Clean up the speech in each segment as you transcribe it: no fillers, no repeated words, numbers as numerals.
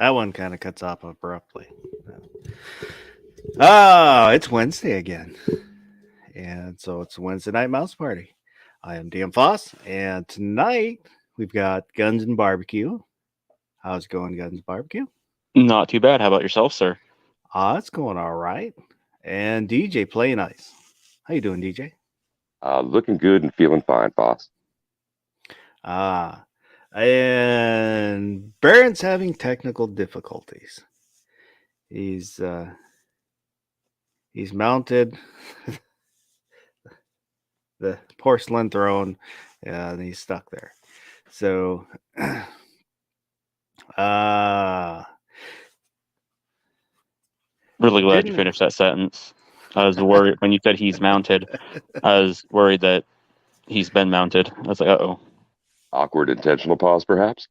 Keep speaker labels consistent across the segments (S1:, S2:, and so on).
S1: That one kind of cuts off abruptly. Oh, it's Wednesday again. And so it's Wednesday Night Mouse Party. I am DM Foss, and tonight we've got Guns and Barbecue. How's it going, Guns Barbecue?
S2: Not too bad. How about yourself, sir?
S1: It's going all right. And DJ Play Nice. How you doing, DJ?
S3: Looking good and feeling fine, boss.
S1: Ah, and Baron's having technical difficulties. He's mounted the porcelain throne, and he's stuck there. So,
S2: Really glad you
S1: Didn't-
S2: finished that sentence. I was worried when you said he's mounted. I was worried that he's been mounted. I was like, uh-oh.
S3: Awkward intentional pause, perhaps?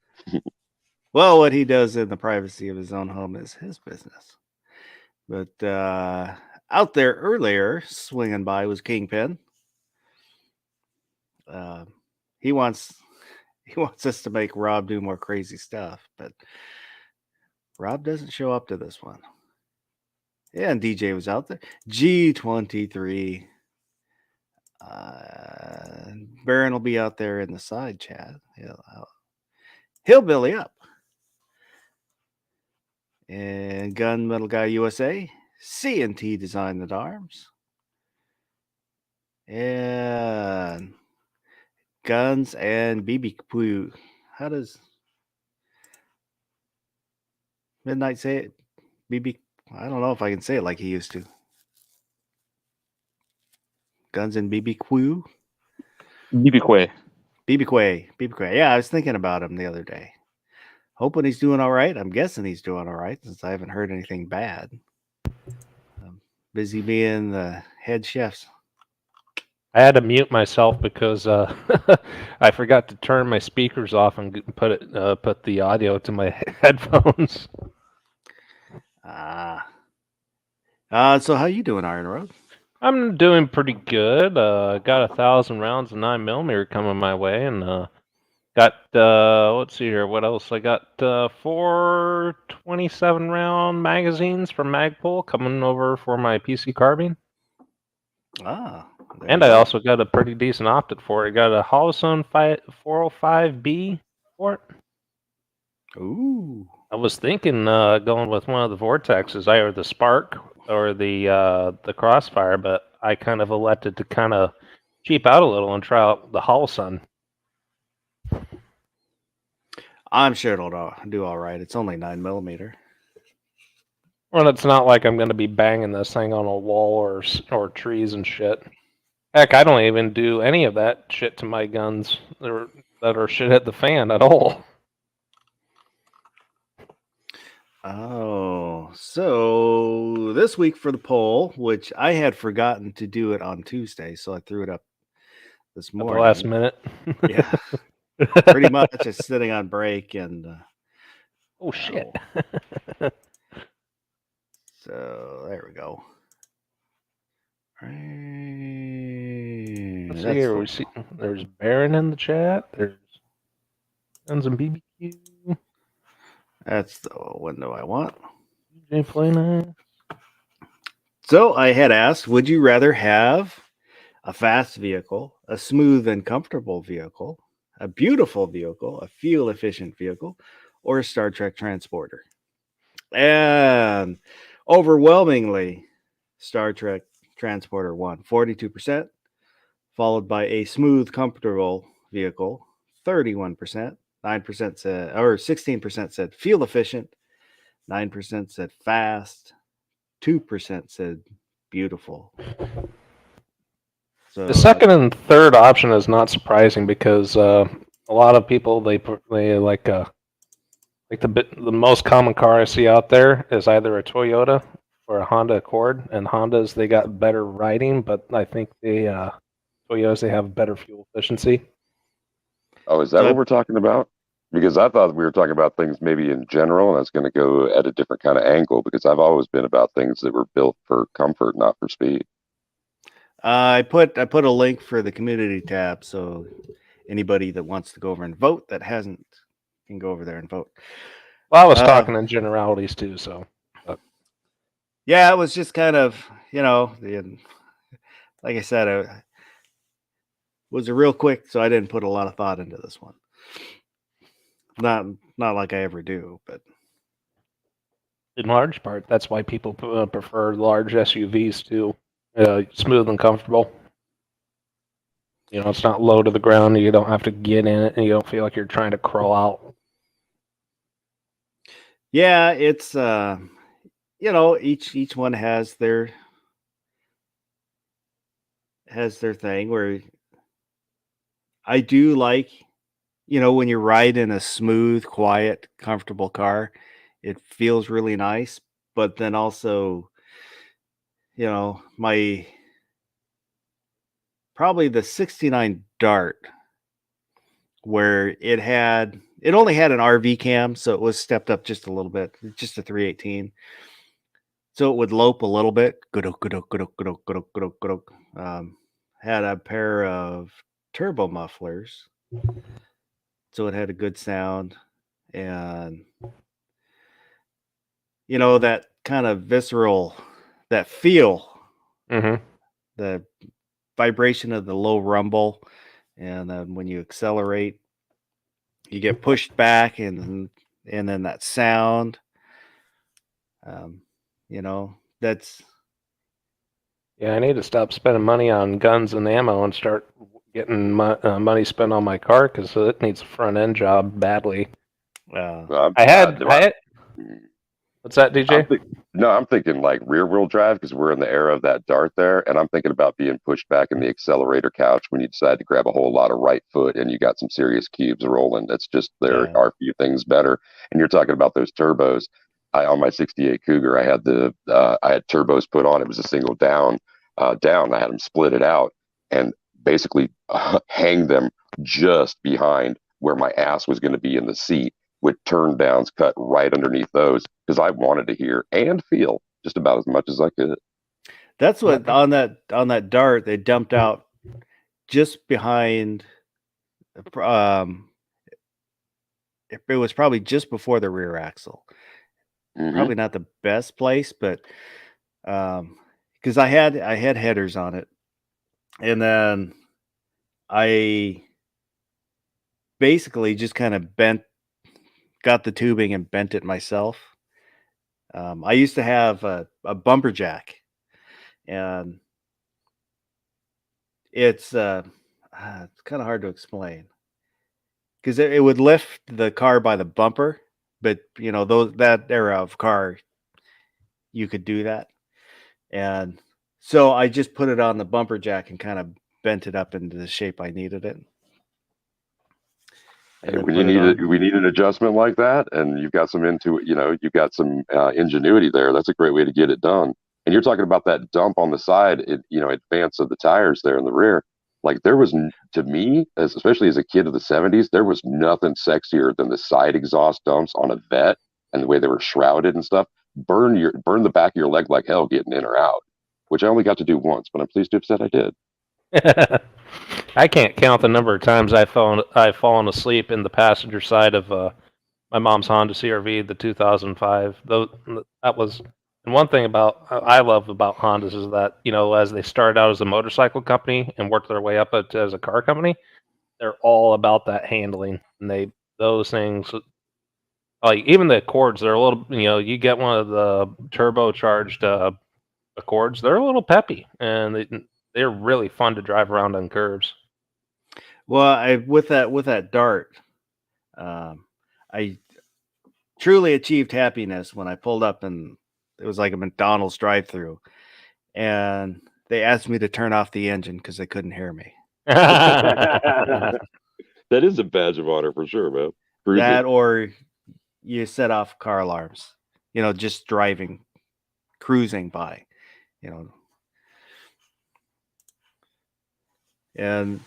S1: well, what he does in the privacy of his own home is his business. But out there earlier, swinging by was Kingpin. He wants us to make Rob do more crazy stuff, but Rob doesn't show up to this one. Yeah, and DJ was out there. G23. Baron will be out there in the side chat. He'll Billy up. And Gun Metal Guy USA. C&T Design the Arms. And Guns and BB Poo. How does Midnight say it? BB. I don't know if I can say it like he used to. Guns and BB Quoo.
S2: BB
S1: BB. Yeah, I was thinking about him the other day. Hoping he's doing all right. I'm guessing he's doing all right since I haven't heard anything bad. I'm busy being the head chefs.
S4: I had to mute myself because I forgot to turn my speakers off and put the audio to my headphones.
S1: So how you doing, Iron Road?
S4: I'm doing pretty good. Got 1,000 rounds of 9mm coming my way, and got let's see here, what else? I got 4 27-round magazines from Magpul coming over for my PC carbine. And I also got a pretty decent optic for it. I got a Holosun 405B for it.
S1: Ooh.
S4: I was thinking going with one of the Vortexes, either the Spark or the Crossfire, but I kind of elected to kind of cheap out a little and try out the Holosun.
S1: I'm sure it'll do all right. It's only 9mm.
S4: Well, it's not like I'm going to be banging this thing on a wall or trees and shit. Heck, I don't even do any of that shit to my guns that are shit at the fan at all.
S1: Oh, so this week for the poll, which I had forgotten to do it on Tuesday, so I threw it up this morning.
S4: At the last minute.
S1: Yeah. Pretty much it's sitting on break and
S4: oh shit.
S1: So there we go.
S4: Let's see here. There's Baron in the chat. There's Guns and BBQ.
S1: That's the window I want.
S4: DJ Play Nice.
S1: So I had asked, would you rather have a fast vehicle, a smooth and comfortable vehicle, a beautiful vehicle, a fuel-efficient vehicle, or a Star Trek transporter? And overwhelmingly, Star Trek transporter won, 42%, followed by a smooth, comfortable vehicle, 31%. 9% said, or 16% said fuel efficient, 9% said fast, 2% said beautiful. So
S4: the second and third option is not surprising because a lot of people they like the most common car I see out there is either a Toyota or a Honda Accord, and Hondas they got better riding, but I think the Toyotas they have better fuel efficiency.
S3: Oh, is that what we're talking about? Because I thought we were talking about things maybe in general, and I was going to go at a different kind of angle because I've always been about things that were built for comfort, not for speed.
S1: I put a link for the community tab, so anybody that wants to go over and vote that hasn't can go over there and vote.
S4: Well, I was
S1: Uh,
S4: talking in generalities too, so
S1: Yeah, it was just kind of, like I said, it was a real quick, so I didn't put a lot of thought into this one. Not like I ever do, but
S4: in large part, that's why people prefer large SUVs too. Smooth and comfortable. It's not low to the ground. You don't have to get in it, and you don't feel like you're trying to crawl out.
S1: yeah, it's each one has their thing where I do like, when you ride in a smooth, quiet, comfortable car, it feels really nice. But then also, my probably the 69 Dart, where it only had an RV cam, so it was stepped up just a little bit, just a 318. So it would lope a little bit. Had a pair of turbo mufflers, so it had a good sound, and that kind of visceral, that feel,
S4: Mm-hmm.
S1: the vibration of the low rumble, and then when you accelerate, you get pushed back, and then that sound. That's
S4: Yeah, I need to stop spending money on guns and ammo and start getting money spent on my car because it needs a front end job badly.
S3: Well,
S4: I had. What's that, DJ?
S3: I'm thinking like rear wheel drive because we're in the era of that Dart there, and I'm thinking about being pushed back in the accelerator couch when you decide to grab a whole lot of right foot and you got some serious cubes rolling. That's just there
S1: Yeah.
S3: are a few things better. And you're talking about those turbos. On my '68 Cougar, I had I had turbos put on. It was a single down. I had them split it out and basically hang them just behind where my ass was going to be in the seat, with turn downs cut right underneath those because I wanted to hear and feel just about as much as I could.
S1: That's what on that Dart they dumped out just behind. It was probably just before the rear axle.
S3: Mhm.
S1: Probably not the best place, but because I had headers on it, and then I basically just kind of got the tubing and bent it myself. I used to have a bumper jack, and it's kind of hard to explain because it would lift the car by the bumper, but that era of car, you could do that, and so I just put it on the bumper jack and kind of bent it up into the shape I needed it. And then
S3: When
S1: put it on.
S3: we need an adjustment like that, and you've got some you've got some ingenuity there. That's a great way to get it done. And you're talking about that dump on the side, advance of the tires there in the rear. Like there was, to me, especially as a kid of the '70s, there was nothing sexier than the side exhaust dumps on a Vet and the way they were shrouded and stuff. Burn the back of your leg like hell getting in or out, which I only got to do once, but I'm pleased to have said I did.
S4: I can't count the number of times I've fallen asleep in the passenger side of my mom's Honda CRV, the 2005. That was, and one thing I love about Hondas is that as they started out as a motorcycle company and worked their way up as a car company, they're all about that handling, and those things. Like even the Accords, they're a little. You get one of the turbocharged Accords, they're a little peppy, and they're really fun to drive around on curves.
S1: Well, with that Dart, I truly achieved happiness when I pulled up, and it was like a McDonald's drive-through, and they asked me to turn off the engine because they couldn't hear me.
S3: That is a badge of honor for sure, man.
S1: That or you set off car alarms, just cruising by, and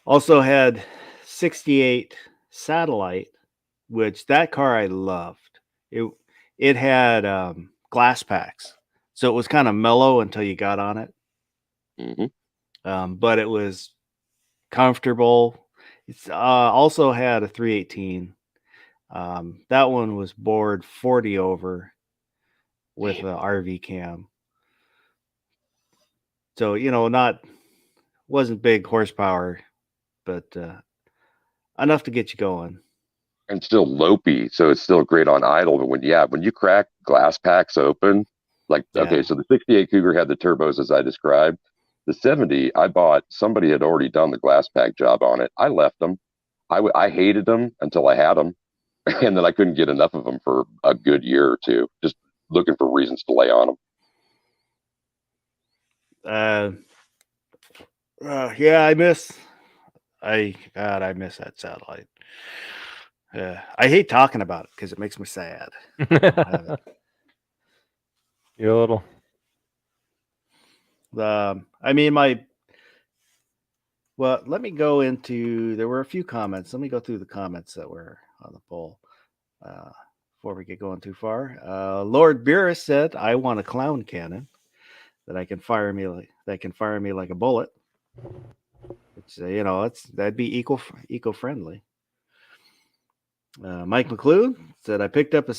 S1: also had 68 Satellite, which that car I loved. It had glass packs, so it was kind of mellow until you got on it.
S3: Mm-hmm.
S1: But it was comfortable. It's also had a 318. That one was bored 40 over with the RV cam. So, wasn't big horsepower, but enough to get you going.
S3: And still lopey, so it's still great on idle. But when you crack glass packs open, like okay,
S1: Yeah.
S3: so the 68 Cougar had the turbos as I described. The 70 I bought, somebody had already done the glass pack job on it. I left them. I hated them until I had them, and then I couldn't get enough of them for a good year or two, just looking for reasons to lay on them.
S1: Yeah, I miss that satellite. I hate talking about it because it makes me sad. I don't have it.
S4: Yodel.
S1: Let me go into, there were a few comments. Let me go through the comments that were on the poll before we get going too far. Lord Beerus said, I want a clown cannon that can fire me like a bullet. Which, that'd be eco-friendly. Mike McClure said, I picked the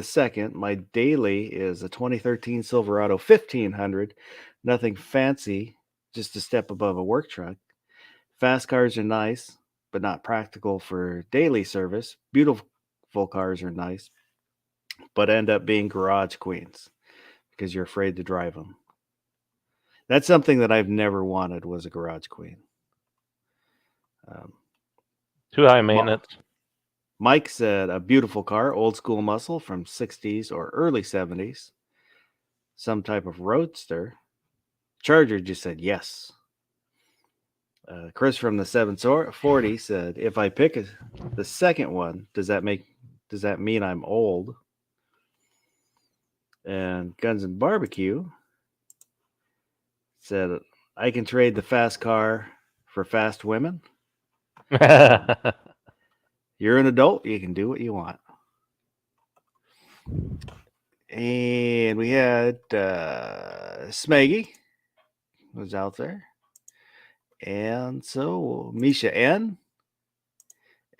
S1: second. My daily is a 2013 Silverado 1500. Nothing fancy, just a step above a work truck. Fast cars are nice, but not practical for daily service. Beautiful cars are nice, but end up being garage queens because you're afraid to drive them. That's something that I've never wanted, was a garage queen.
S4: Too high maintenance.
S1: Mike said, a beautiful car, old school muscle from 60s or early 70s. Some type of roadster. Charger just said yes. Chris from the 740 said, if I pick the second one, does that mean I'm old? And Guns and Barbecue said, I can trade the fast car for fast women. You're an adult. You can do what you want. And we had Smeggy was out there. And so Misha N.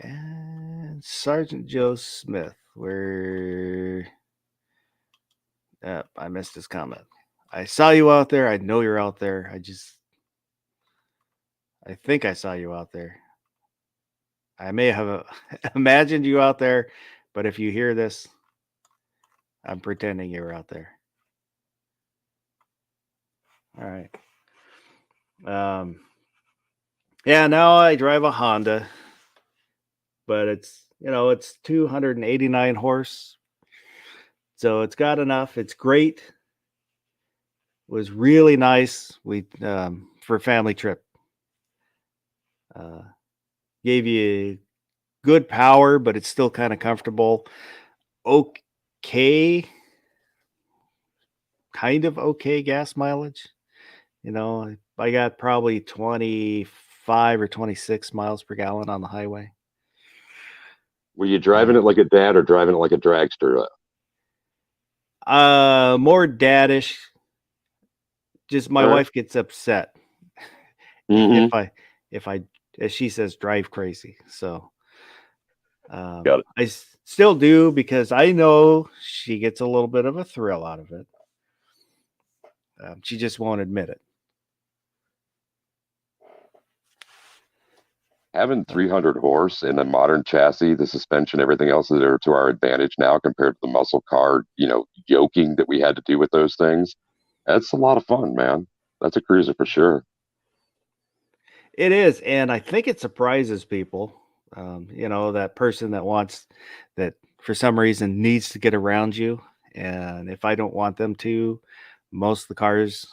S1: and Sergeant Joe Smith were... I missed his comment. I saw you out there. I know you're out there. I think I saw you out there. I may have imagined you out there, but if you hear this, I'm pretending you're out there. All right. Yeah, now I drive a Honda, but it's 289 horse. So it's got enough. It's great. It was really nice. We for a family trip. Gave you good power, but it's still kind of comfortable. Okay. Kind of okay gas mileage. I got probably 25 or 26 miles per gallon on the highway.
S3: Were you driving it like a dad or driving it like a dragster?
S1: More daddish. Just my wife gets upset if I, as she says, drive crazy. So
S3: Got it.
S1: I still do because I know she gets a little bit of a thrill out of it. She just won't admit it.
S3: Having 300 horse in a modern chassis, the suspension, everything else is there to our advantage now compared to the muscle car, yoking that we had to do with those things. That's a lot of fun, man. That's a cruiser for sure.
S1: It is, and I think it surprises people. That person that for some reason needs to get around you, and if I don't want them to, most of the cars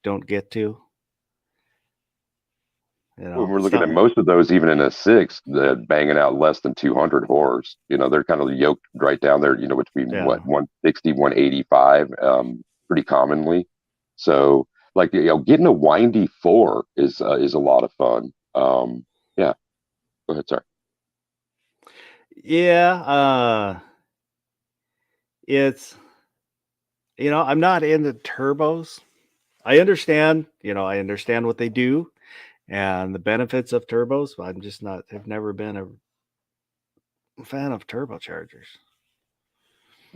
S1: don't get to.
S3: When we're looking at most of those, even in a 6, banging out less than 200 horse. They're kind of yoked right down there. Between 160, 185, pretty commonly. So, getting a windy 4 is a lot of fun. Yeah. Go ahead, sorry.
S1: Yeah, it's I'm not into turbos. I understand what they do and the benefits of turbos. I'm just not. I've never been a fan of turbochargers.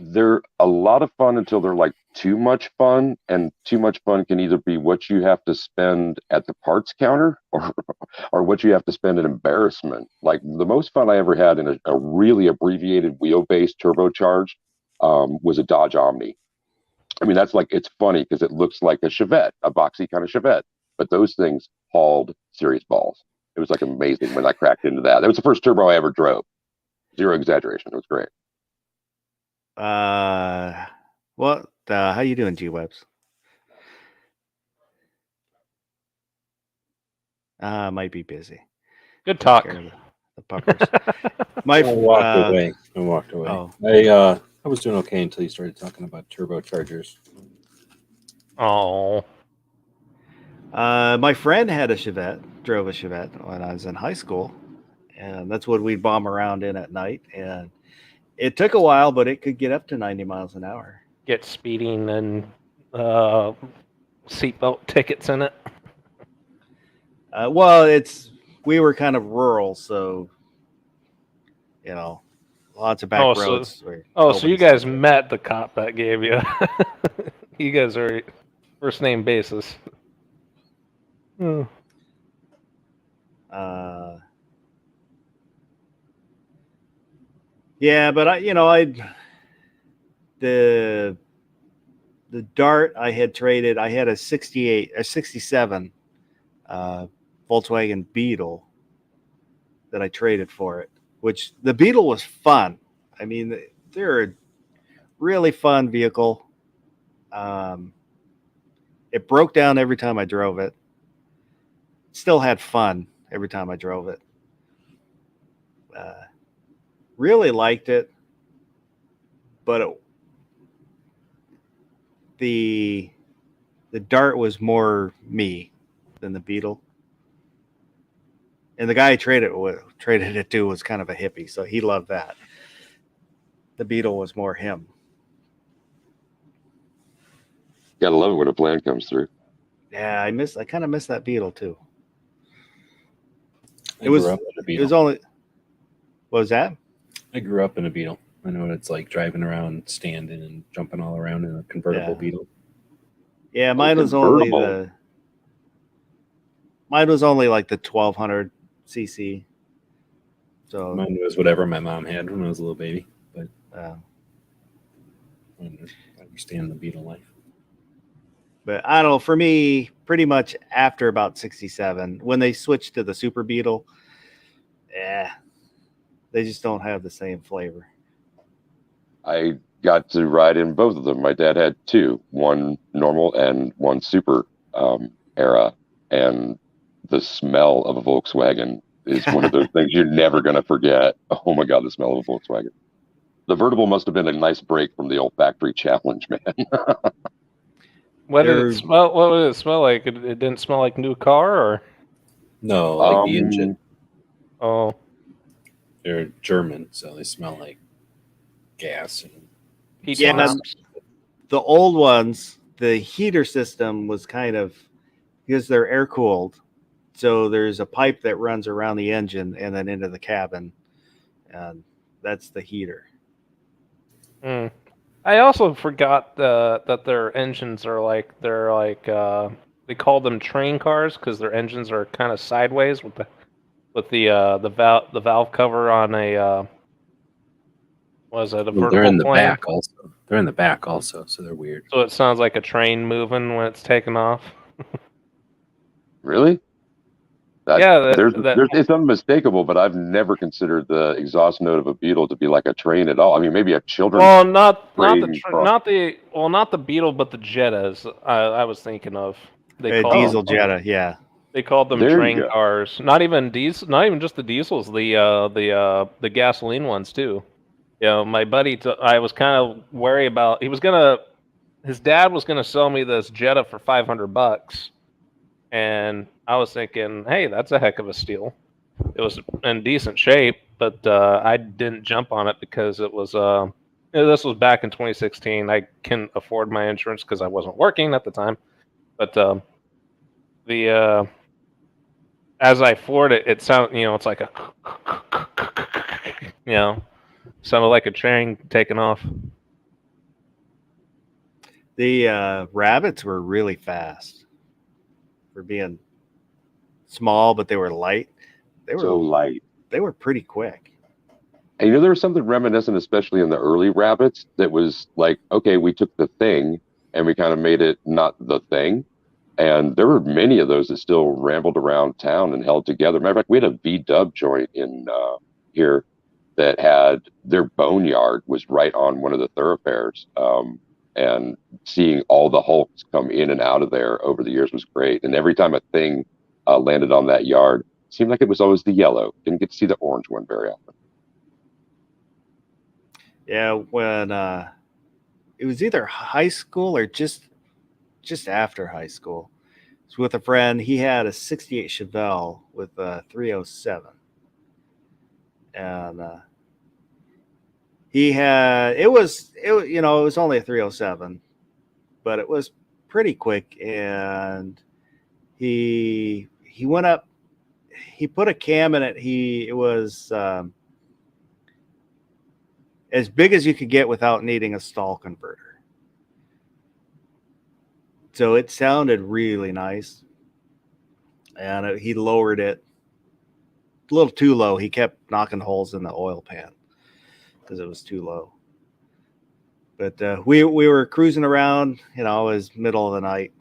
S3: They're a lot of fun until they're like too much fun, and too much fun can either be what you have to spend at the parts counter or what you have to spend in embarrassment. Like the most fun I ever had in a really abbreviated wheelbase turbocharged was a Dodge Omni. I mean, that's like, it's funny because it looks like a Chevette, a boxy kind of Chevette, but those things hauled serious balls. It was like amazing when I cracked into that. That was the first turbo I ever drove. Zero exaggeration. It was great.
S1: How you doing, G-Webs? Might be busy.
S4: Good talk.
S1: Take care of the puppers.
S5: I walked away. I walked away.
S1: Oh.
S5: I was doing okay until you started talking about turbochargers.
S4: Oh,
S1: My friend had a Chevette, drove a Chevette when I was in high school, and that's what we'd bomb around in at night. And it took a while, but it could get up to 90 miles an hour.
S4: get speeding and seatbelt tickets in it.
S1: We were kind of rural, so lots of back roads.
S4: So you guys met the cop that gave you. You guys are first name basis. Hmm.
S1: Yeah, but the Dart I had traded. I had a 67 Volkswagen Beetle that I traded for it. Which the Beetle was fun. I mean, they're a really fun vehicle. It broke down every time I drove it. Still had fun every time I drove it. Really liked it, but the Dart was more me than the Beetle. And the guy I traded it to was kind of a hippie, so he loved that. The Beetle was more him.
S3: Gotta love it when a plan comes through.
S1: Yeah, I kind of miss that Beetle too.
S5: I
S1: It was
S5: grew up in a
S1: It
S5: Beetle.
S1: was only. What was that?
S5: I grew up in a Beetle. I know what it's like driving around, standing and jumping all around in a convertible
S1: Yeah.
S5: Beetle.
S1: Yeah, mine was only
S3: convertible.
S1: like the 1200 cc. So
S5: Mine was whatever my mom had when I was a little baby, but
S1: uh,
S5: I understand the Beetle life.
S1: but I don't know. For me, pretty much after about 67, when they switched to the Super Beetle, they just don't have the same flavor.
S3: I got to ride in both of them. My dad had two, one normal and one super era, and the smell of a Volkswagen is one of those things you're never going to forget. Oh my God, the smell of a Volkswagen. The Vertible must have been a nice break from the old factory challenge, man.
S4: What did
S1: They're-
S4: it smell? What did it smell like? It didn't smell like new car, or
S5: No, like the engine.
S4: oh,
S5: They're German, so they smell like gas and
S4: heat
S1: Yeah,
S4: lamps.
S1: The old ones, the heater system was kind of, because they're air cooled, so there's a pipe that runs around the engine and then into the cabin, and that's the heater.
S4: Mm. I also forgot that their engines are like they call them train cars because their engines are kind of sideways with the valve cover on a was it a vertical
S5: they're in the
S4: plane?
S5: back also. They're in the back also, so they're weird.
S4: So it sounds like a train moving when it's taking off.
S3: Really?
S4: Yeah,
S3: It's unmistakable, but I've never considered the exhaust note of a Beetle to be like a train at all. I mean, maybe a children's.
S4: Well, not
S3: train
S4: the Beetle, but the Jettas. I was thinking of. They
S1: Diesel Jetta, yeah.
S4: They called them
S3: There you
S4: train
S3: go.
S4: cars. Not even just the diesels. The gasoline ones too. My buddy. I was kind of wary about. His dad was gonna sell me this Jetta for $500, and I was thinking, hey, that's a heck of a steal. It was in decent shape, but I didn't jump on it because it was. This was back in 2016. I couldn't afford my insurance because I wasn't working at the time. But as I floored it, it sounded, it's like a, You know, sounded like a train taking off.
S1: The rabbits were really fast for being small, but they were light. They
S3: So
S1: were
S3: light.
S1: they were pretty quick.
S3: And you know, there was something reminiscent, especially in the early rabbits, that was like, okay, we took the thing and we kind of made it not the thing. And there were many of those that still rambled around town and held together. Matter of fact, we had a V-dub joint in here that had their boneyard was right on one of the thoroughfares. And seeing all the Hulks come in and out of there over the years was great. And every time a thing landed on that yard, it seemed like it was always the yellow. Didn't get to see the orange one very often.
S1: Yeah, when it was either high school or just after high school. It was with a friend. He had a 68 Chevelle with a 307. And he had it was you know, it was only a 307, but it was pretty quick, and he went up, he put a cam in it. It was as big as you could get without needing a stall converter. So it sounded really nice. And he lowered it a little too low. He kept knocking holes in the oil pan because it was too low. But we were cruising around, you know, it was middle of the night,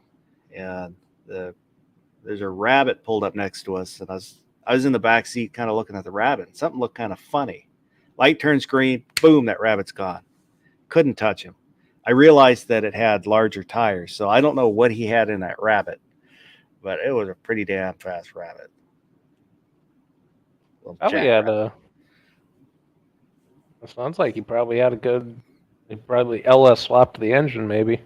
S1: and there's a rabbit pulled up next to us, and I was in the back seat kind of looking at the rabbit, and something looked kind of funny. Light turns green, boom, that rabbit's gone. Couldn't touch him. I realized that it had larger tires, so I don't know what he had in that rabbit, but it was a pretty damn fast rabbit.
S4: Probably had a. It sounds like he probably had a good. He probably LS swapped the engine, maybe.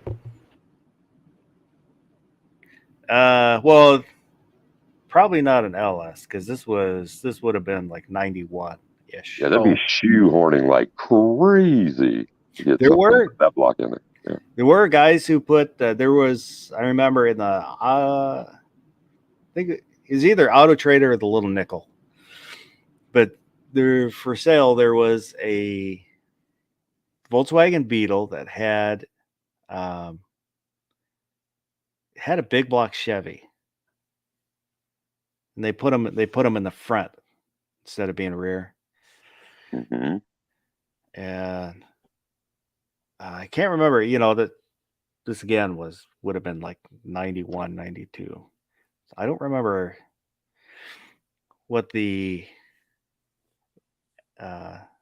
S1: Well, probably not an LS, because this would have been like 91-ish.
S3: Yeah, that'd be shoehorning like crazy to get
S1: There were
S3: with that block in there. Yeah.
S1: There were guys who put there was, I remember in the I think it was either Auto Trader or the Little Nickel, but there for sale there was a Volkswagen Beetle that had a big block Chevy, and they put them in the front instead of being rear.
S3: Mm-hmm.
S1: And I can't remember, you know, that this again would have been like 91, 92. I don't remember what the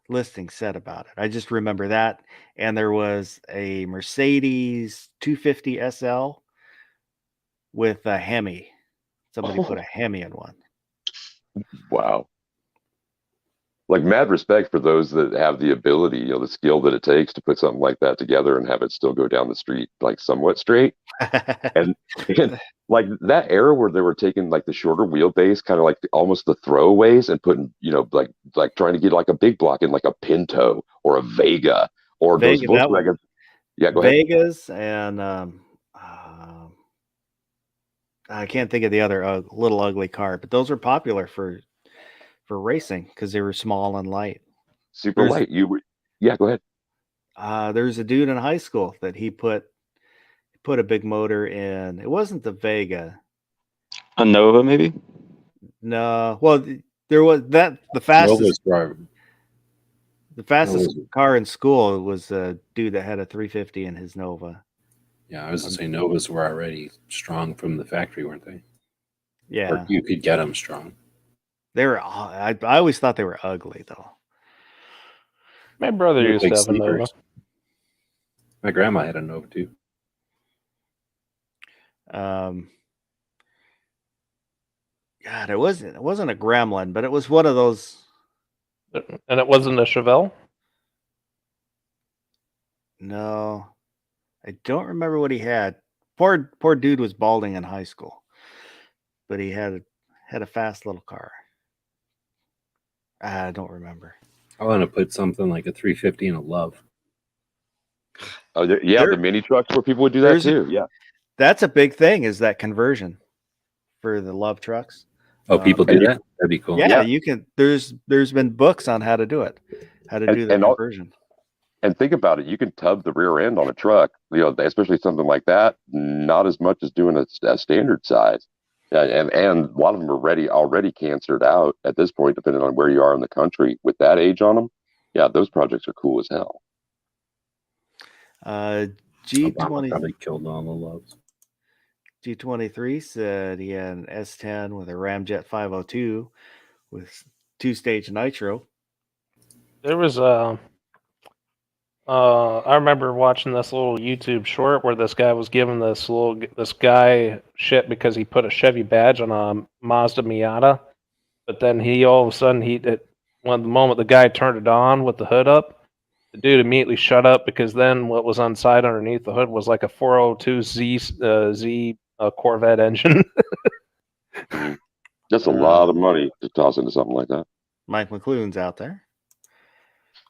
S1: listing said about it. I just remember that. And there was a Mercedes 250 SL with a Hemi. Somebody put a Hemi in one.
S3: Wow. Like, mad respect for those that have the ability, you know, the skill that it takes to put something like that together and have it still go down the street like somewhat straight. and like that era where they were taking like the shorter wheelbase, kind of like almost the throwaways, and putting, you know, like trying to get like a big block in like a Pinto or a Vega or those Volkswagen. Yeah, go ahead.
S1: Vegas and I can't think of the other little ugly car, but those were popular for racing because they were small and light.
S3: Super light. Yeah, go ahead.
S1: There's a dude in high school that he put a big motor in. It wasn't the Vega.
S2: A Nova, maybe?
S1: No. Well, there was the fastest car in school was a dude that had a 350 in his Nova.
S5: Yeah, I was going to say Novas were already strong from the factory, weren't they?
S1: Yeah.
S5: Or you could get them strong.
S1: They were. I always thought they were ugly, though.
S4: My brother used to have a Nova.
S5: My grandma had a Nova too.
S1: God, it wasn't a Gremlin, but it was one of those.
S4: And it wasn't a Chevelle?
S1: No, I don't remember what he had. Poor dude was balding in high school, but he had a fast little car. I don't remember.
S5: I want to put something like a 350 in a Love.
S3: Oh, the mini trucks where people would do that too. Yeah,
S1: that's a big thing. Is that conversion for the Love trucks?
S5: Oh, people do
S3: and you-
S5: that? That'd be cool.
S1: Yeah,
S3: Yeah.
S1: you can. There's been books on how to do it, how to do the
S3: and all,
S1: conversion.
S3: and think about it, you can tub the rear end on a truck, especially something like that, not as much as doing a standard size. And a lot of them are already cancered out at this point, depending on where you are in the country with that age on them. Yeah, those projects are cool as hell.
S5: Obama
S1: G20
S5: probably killed all the loves.
S1: G23 said he had an S10 with a Ramjet 502 with 2-stage nitro.
S4: There was I remember watching this little YouTube short where this guy was giving this guy shit because he put a Chevy badge on a Mazda Miata, but then he all of a sudden when the moment the guy turned it on with the hood up, the dude immediately shut up because then what was inside underneath the hood was like a 402 Z Corvette engine.
S3: That's a lot of money to toss into something like that.
S1: Mike McLuhan's out there.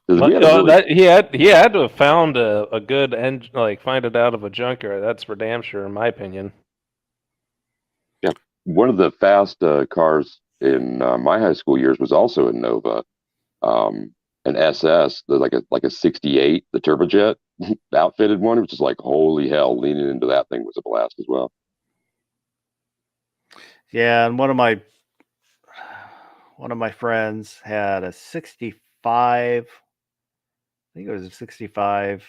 S3: 'Cause we had a really-
S4: he had to have found a good engine, like find it out of a junkyard. That's for damn sure, in my opinion.
S3: one of the fast cars in my high school years was also a Nova, an SS, like a '68, the turbojet outfitted one. It was just like, holy hell, leaning into that thing was a blast as well.
S1: Yeah, and one of my friends had a 65, I think it was a 65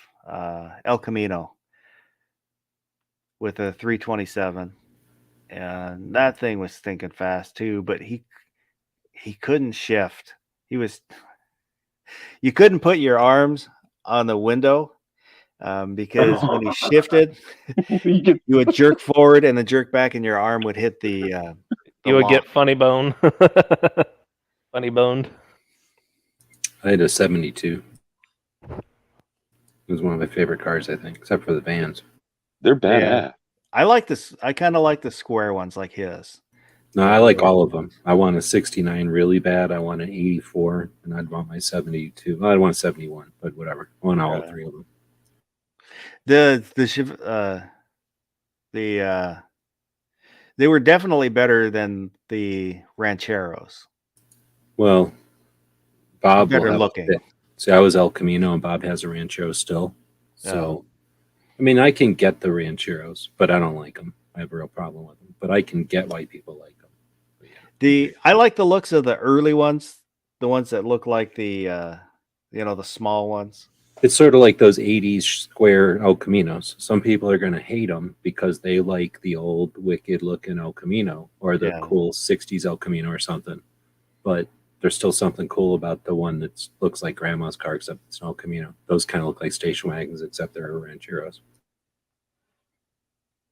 S1: El Camino with a 327, and that thing was stinking fast too. But he couldn't shift. You couldn't put your arms on the window because when he shifted, you would jerk forward and then jerk back, and your arm would hit the
S4: You would get
S1: lock.
S4: funny bone, funny boned.
S5: I had a 72. It was one of my favorite cars, I think, except for the vans.
S3: They're badass.
S1: I like this. I kind of like the square ones like his.
S5: No, I like all of them. I want a 69 really bad. I want an 84, and I'd want my 72. Well, I'd want a 71, but whatever. I want all three of them.
S1: They were definitely better than the Rancheros.
S5: Well, Bob will
S1: Better
S5: have
S1: looking.
S5: See, I was El Camino, and Bob has a Ranchero still. So, I mean, I can get the Rancheros, but I don't like them. I have a real problem with them. But I can get why people like them. But yeah.
S1: I like the looks of the early ones, the ones that look like the the small ones.
S5: It's sort of like those 80s square El Caminos. Some people are going to hate them because they like the old wicked looking El Camino or the cool 60s El Camino or something. But there's still something cool about the one that looks like grandma's car, except it's an El Camino. Those kind of look like station wagons, except they're Rancheros.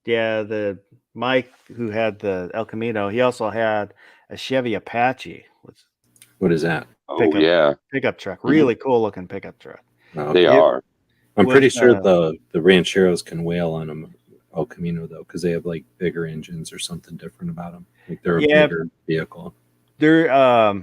S1: Yeah, the Mike who had the El Camino, he also had a Chevy Apache with
S5: What is that?
S1: pickup truck. Really cool looking pickup truck.
S5: Oh,
S3: They are.
S5: I'm pretty
S1: with,
S5: sure the Rancheros can whale on them El Camino though, because they have like bigger engines or something different about them. Like they're a bigger vehicle.
S1: They're
S5: Are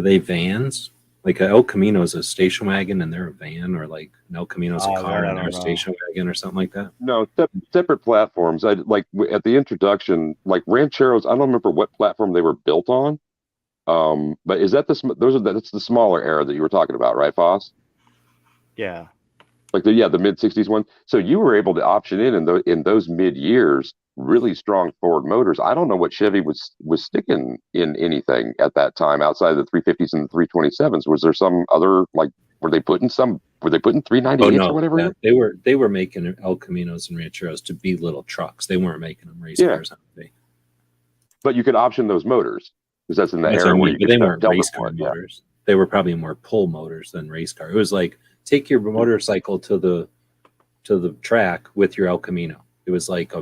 S5: they vans? Like an El Camino is a station wagon, and they're a van, or like an El Camino's a car and they're a station wagon, or something like that.
S3: No, separate platforms. I like at the introduction, like Rancheros. I don't remember what platform they were built on. But is that that's the smaller era that you were talking about, right, Foss?
S1: yeah.
S3: Like the mid '60s one. So you were able to option in those mid years really strong Ford motors. I don't know what Chevy was sticking in anything at that time outside of the 350s and the 327s. Was there some other were they putting 398s or whatever?
S5: Yeah, they were making El Caminos and Rancheros to be little trucks. They weren't making them race cars.
S3: But you could option those motors because that's in the era where
S5: they weren't race car motors. They were probably more pull motors than race car. It was like take your motorcycle to the track with your El Camino. It was like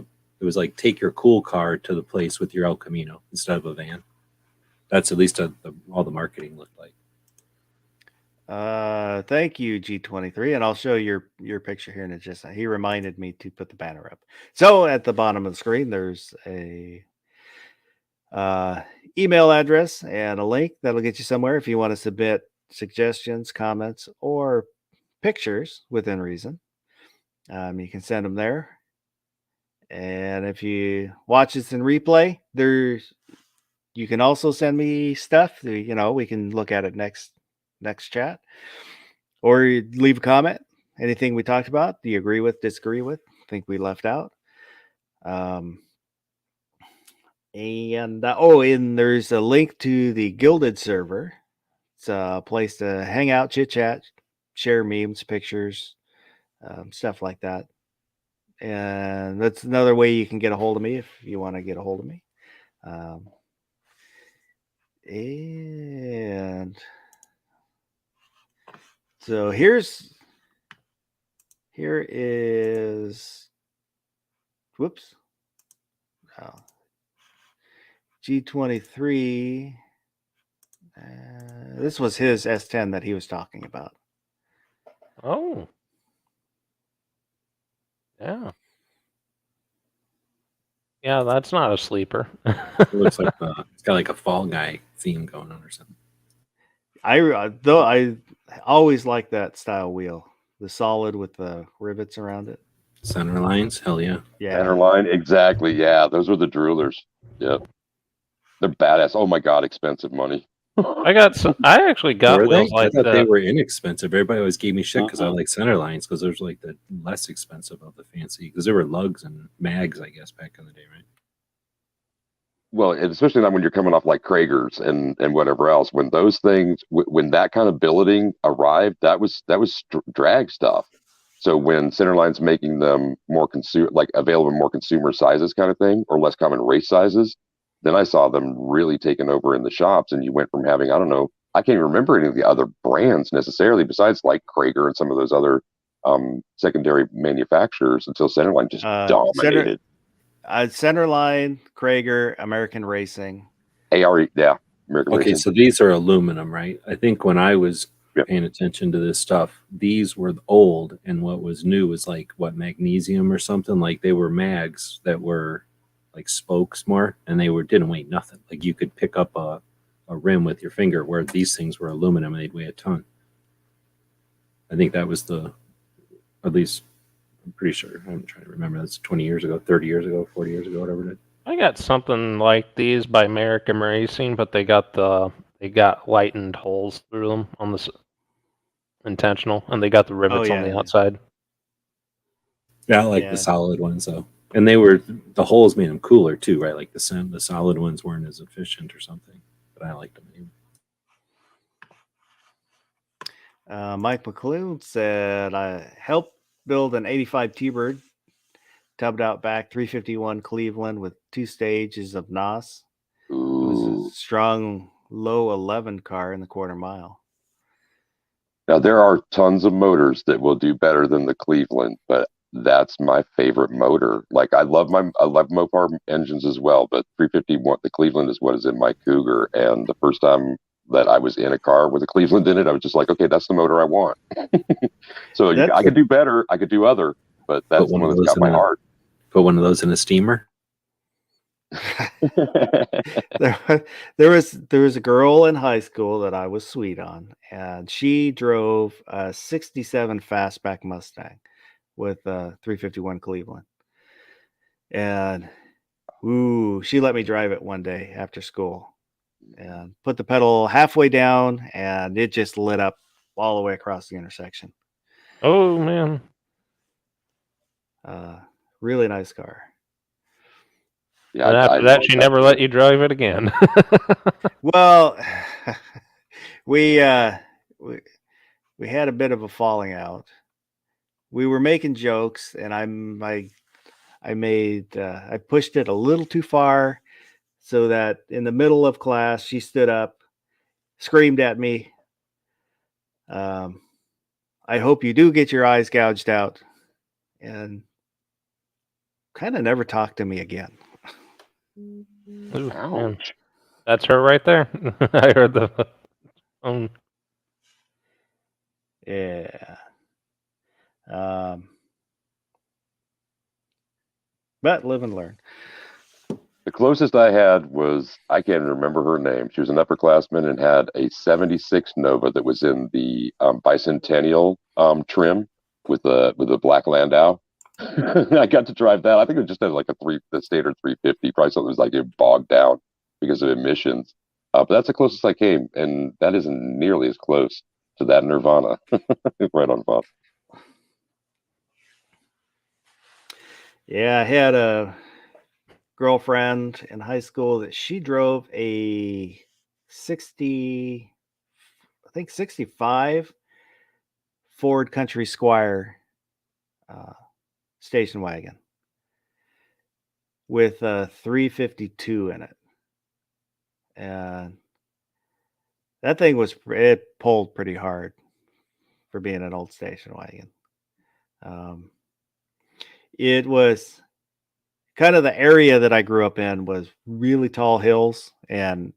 S5: take your cool car to the place with your El Camino instead of a van. That's at least all the marketing looked like.
S1: Thank you, G23, and I'll show your picture here in a just. He reminded me to put the banner up. So at the bottom of the screen, there's a email address and a link that'll get you somewhere if you want to submit suggestions, comments, or pictures within reason. You can send them there. And if you watch this in replay, you can also send me stuff. You know, we can look at it next chat, or you leave a comment. Anything we talked about, do you agree with, disagree with, think we left out? And there's a link to the Gilded server. It's a place to hang out, chit chat, share memes, pictures, stuff like that. And that's another way you can get a hold of me if you want to get a hold of me. And so here is, whoops. G23. This was his S10 that he was talking about.
S4: Oh. Yeah. Yeah, that's not a sleeper.
S5: It looks like it's got like a Fall Guy theme going on or something.
S1: I always like that style wheel, the solid with the rivets around it.
S5: Center lines, hell yeah.
S1: Yeah.
S3: Center line, exactly. Yeah, those were the droolers. Yep. They're badass. Oh my god, expensive money.
S4: I actually got
S5: Were they?
S4: wheels like
S5: I thought
S4: that.
S5: they were inexpensive. Everybody always gave me shit because I like center lines because those were like the less expensive of the fancy because there were lugs and mags, I guess, back in the day, right?
S3: Well, and especially not when you're coming off like Kragers and whatever else. When those things, when that kind of billeting arrived, that was drag stuff. So when Centerline's making them more available in more consumer sizes kind of thing, or less common race sizes, then I saw them really taking over in the shops, and you went from having, I don't know, I can't even remember any of the other brands necessarily besides like Krager and some of those other secondary manufacturers until Centerline just dominated.
S1: Centerline, Krager, American Racing.
S3: American Racing.
S5: So these are aluminum, right? I think when I was paying attention to this stuff, these were old, and what was new was like magnesium or something. Like they were mags that were like spokes more, and they didn't weigh nothing. Like you could pick up a rim with your finger, where these things were aluminum and they'd weigh a ton. I think that was at least I'm pretty sure. I'm trying to remember. That's 20 years ago, 30 years ago, 40 years ago, whatever it is.
S4: I got something like these by American Racing, but they got lightened holes through them on the intentional, and they got the rivets on the outside.
S5: Yeah, I like the solid ones though, and the holes made them cooler too, right? Like the solid ones weren't as efficient or something, but I liked them anyway.
S1: Mike McClune said, I helped build an 85 T-Bird, tubbed out back 351 Cleveland with 2 stages of NOS. It was a strong low 11 car in the quarter mile.
S3: Now there are tons of motors that will do better than the Cleveland, but that's my favorite motor. Like I love Mopar engines as well, but 351, the Cleveland is what is in my Cougar. And the first time that I was in a car with a Cleveland in it, I was just like, okay, that's the motor I want. So I could do better, I could do other, but that's one that's got my heart.
S5: Put one of those in a steamer.
S1: there was a girl in high school that I was sweet on, and she drove a 67 fastback Mustang with a 351 Cleveland. And she let me drive it one day after school and put the pedal halfway down, and it just lit up all the way across the intersection.
S4: Oh man.
S1: Really nice car.
S4: Yeah, and after that, she never let you drive it again.
S1: Well, we had a bit of a falling out. We were making jokes, and I pushed it a little too far, so that in the middle of class, she stood up, screamed at me, "I hope you do get your eyes gouged out," and kind of never talked to me again.
S4: Ooh, that's her right there. I heard the phone.
S1: Yeah. But live and learn.
S3: The closest I had was, I can't remember her name. She was an upperclassman and had a 76 Nova that was in the bicentennial trim with the black Landau. I got to drive that. I think it just had like the standard 350, probably something that was like it bogged down. because of emissions. But that's the closest I came, and that isn't nearly as close to that Nirvana. Right on, Bob.
S1: Yeah, I had a girlfriend in high school that she drove a 65 Ford Country Squire station wagon with a 352 in it. And that thing it pulled pretty hard for being an old station wagon. It was kind of the area that I grew up in was really tall hills. And,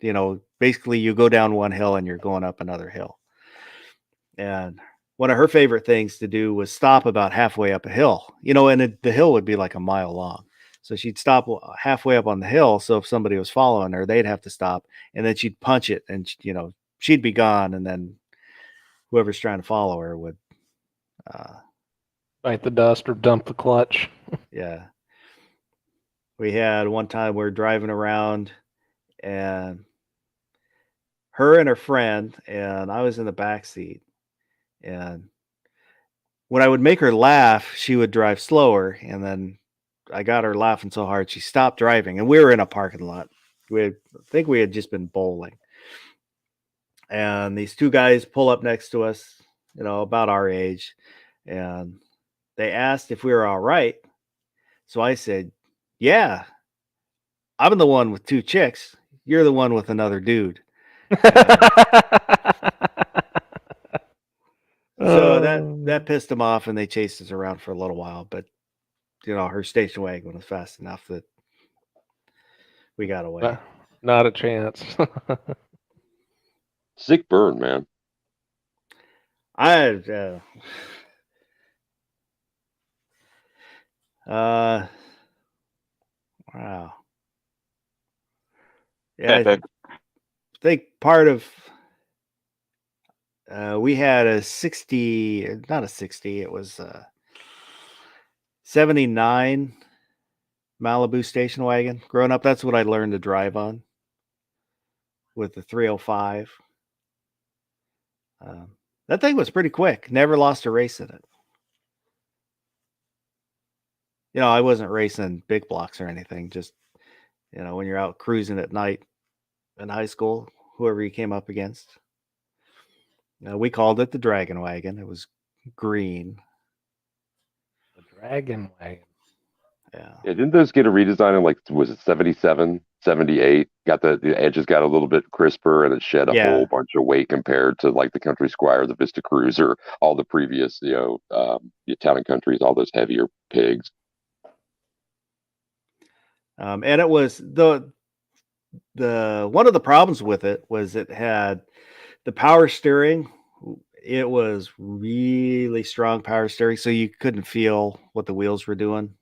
S1: basically you go down one hill and you're going up another hill. And one of her favorite things to do was stop about halfway up a hill, and the hill would be like a mile long. So she'd stop halfway up on the hill. So if somebody was following her, they'd have to stop, and then she'd punch it, and she'd be gone. And then whoever's trying to follow her would,
S4: bite the dust or dump the clutch.
S1: yeah. We had one time we were driving around, and her and her friend, and I was in the back seat. And when I would make her laugh, she would drive slower. And then I got her laughing so hard, she stopped driving. And we were in a parking lot. I think we had just been bowling. And these two guys pull up next to us, about our age. And they asked if we were all right. So I said, yeah, I'm the one with two chicks. You're the one with another dude. So that pissed them off, and they chased us around for a little while. But her station wagon was fast enough that we got away.
S4: Not a chance.
S3: Sick burn, man.
S1: Wow. Yeah,
S2: Epic.
S1: I think part of we had a 60, not a 60, it was 79 Malibu station wagon. Growing up, that's what I learned to drive on with the 305. That thing was pretty quick. Never lost a race in it. I wasn't racing big blocks or anything. Just, when you're out cruising at night in high school, whoever you came up against. We called it the Dragon Wagon. It was green.
S4: The Dragon Wagon.
S1: Yeah.
S3: Didn't those get a redesign in was it 77, 78? Got the edges got a little bit crisper, and it shed a whole bunch of weight compared to the Country Squire, the Vista Cruiser, all the previous, Town and Countries, all those heavier pigs.
S1: And it was the one of the problems with it was it had the power steering. It was really strong power steering, so you couldn't feel what the wheels were doing.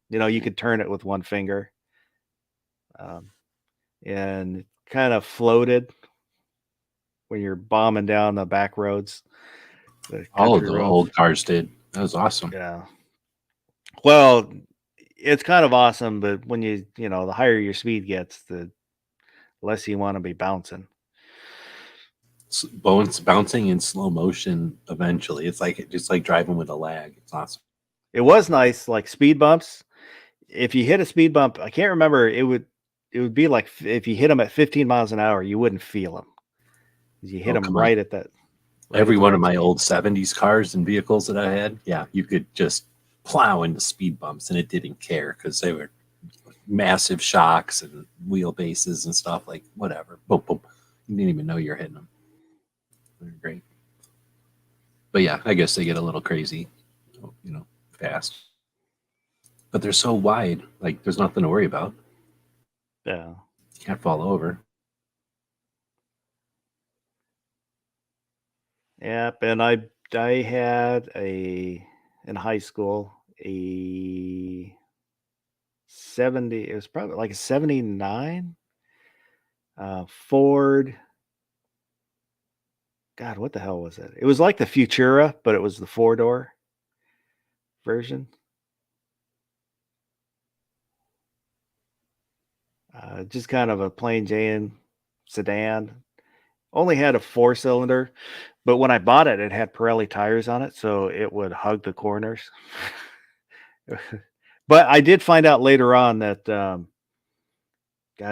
S1: You could turn it with one finger, and it kind of floated when you're bombing down the back roads.
S5: All of the old cars did. That was awesome.
S1: Yeah. Well, it's kind of awesome, but when the higher your speed gets, the less you want to be bouncing.
S5: Bouncing in slow motion eventually. It's just like driving with a lag. It's awesome.
S1: It was nice, like speed bumps. If you hit a speed bump, I can't remember, it would be like if you hit them at 15 miles an hour, you wouldn't feel them. You hit them right at that.
S5: Every one of my old 70s cars and vehicles that I had, you could just plow into speed bumps, and it didn't care because they were massive shocks and wheelbases and stuff, whatever. Boom, boom. You didn't even know you're hitting them. They're great. But yeah, I guess they get a little crazy, fast. But they're so wide, there's nothing to worry about.
S1: Yeah.
S5: You can't fall over.
S1: Yep, and I had in high school a 70. It was probably like a 79 Ford. God, what the hell was it? It was like the Futura, but it was the 4-door version. Just kind of a plain Jane sedan. Only had a 4-cylinder, but when I bought it, it had Pirelli tires on it, so it would hug the corners. But I did find out later on that God,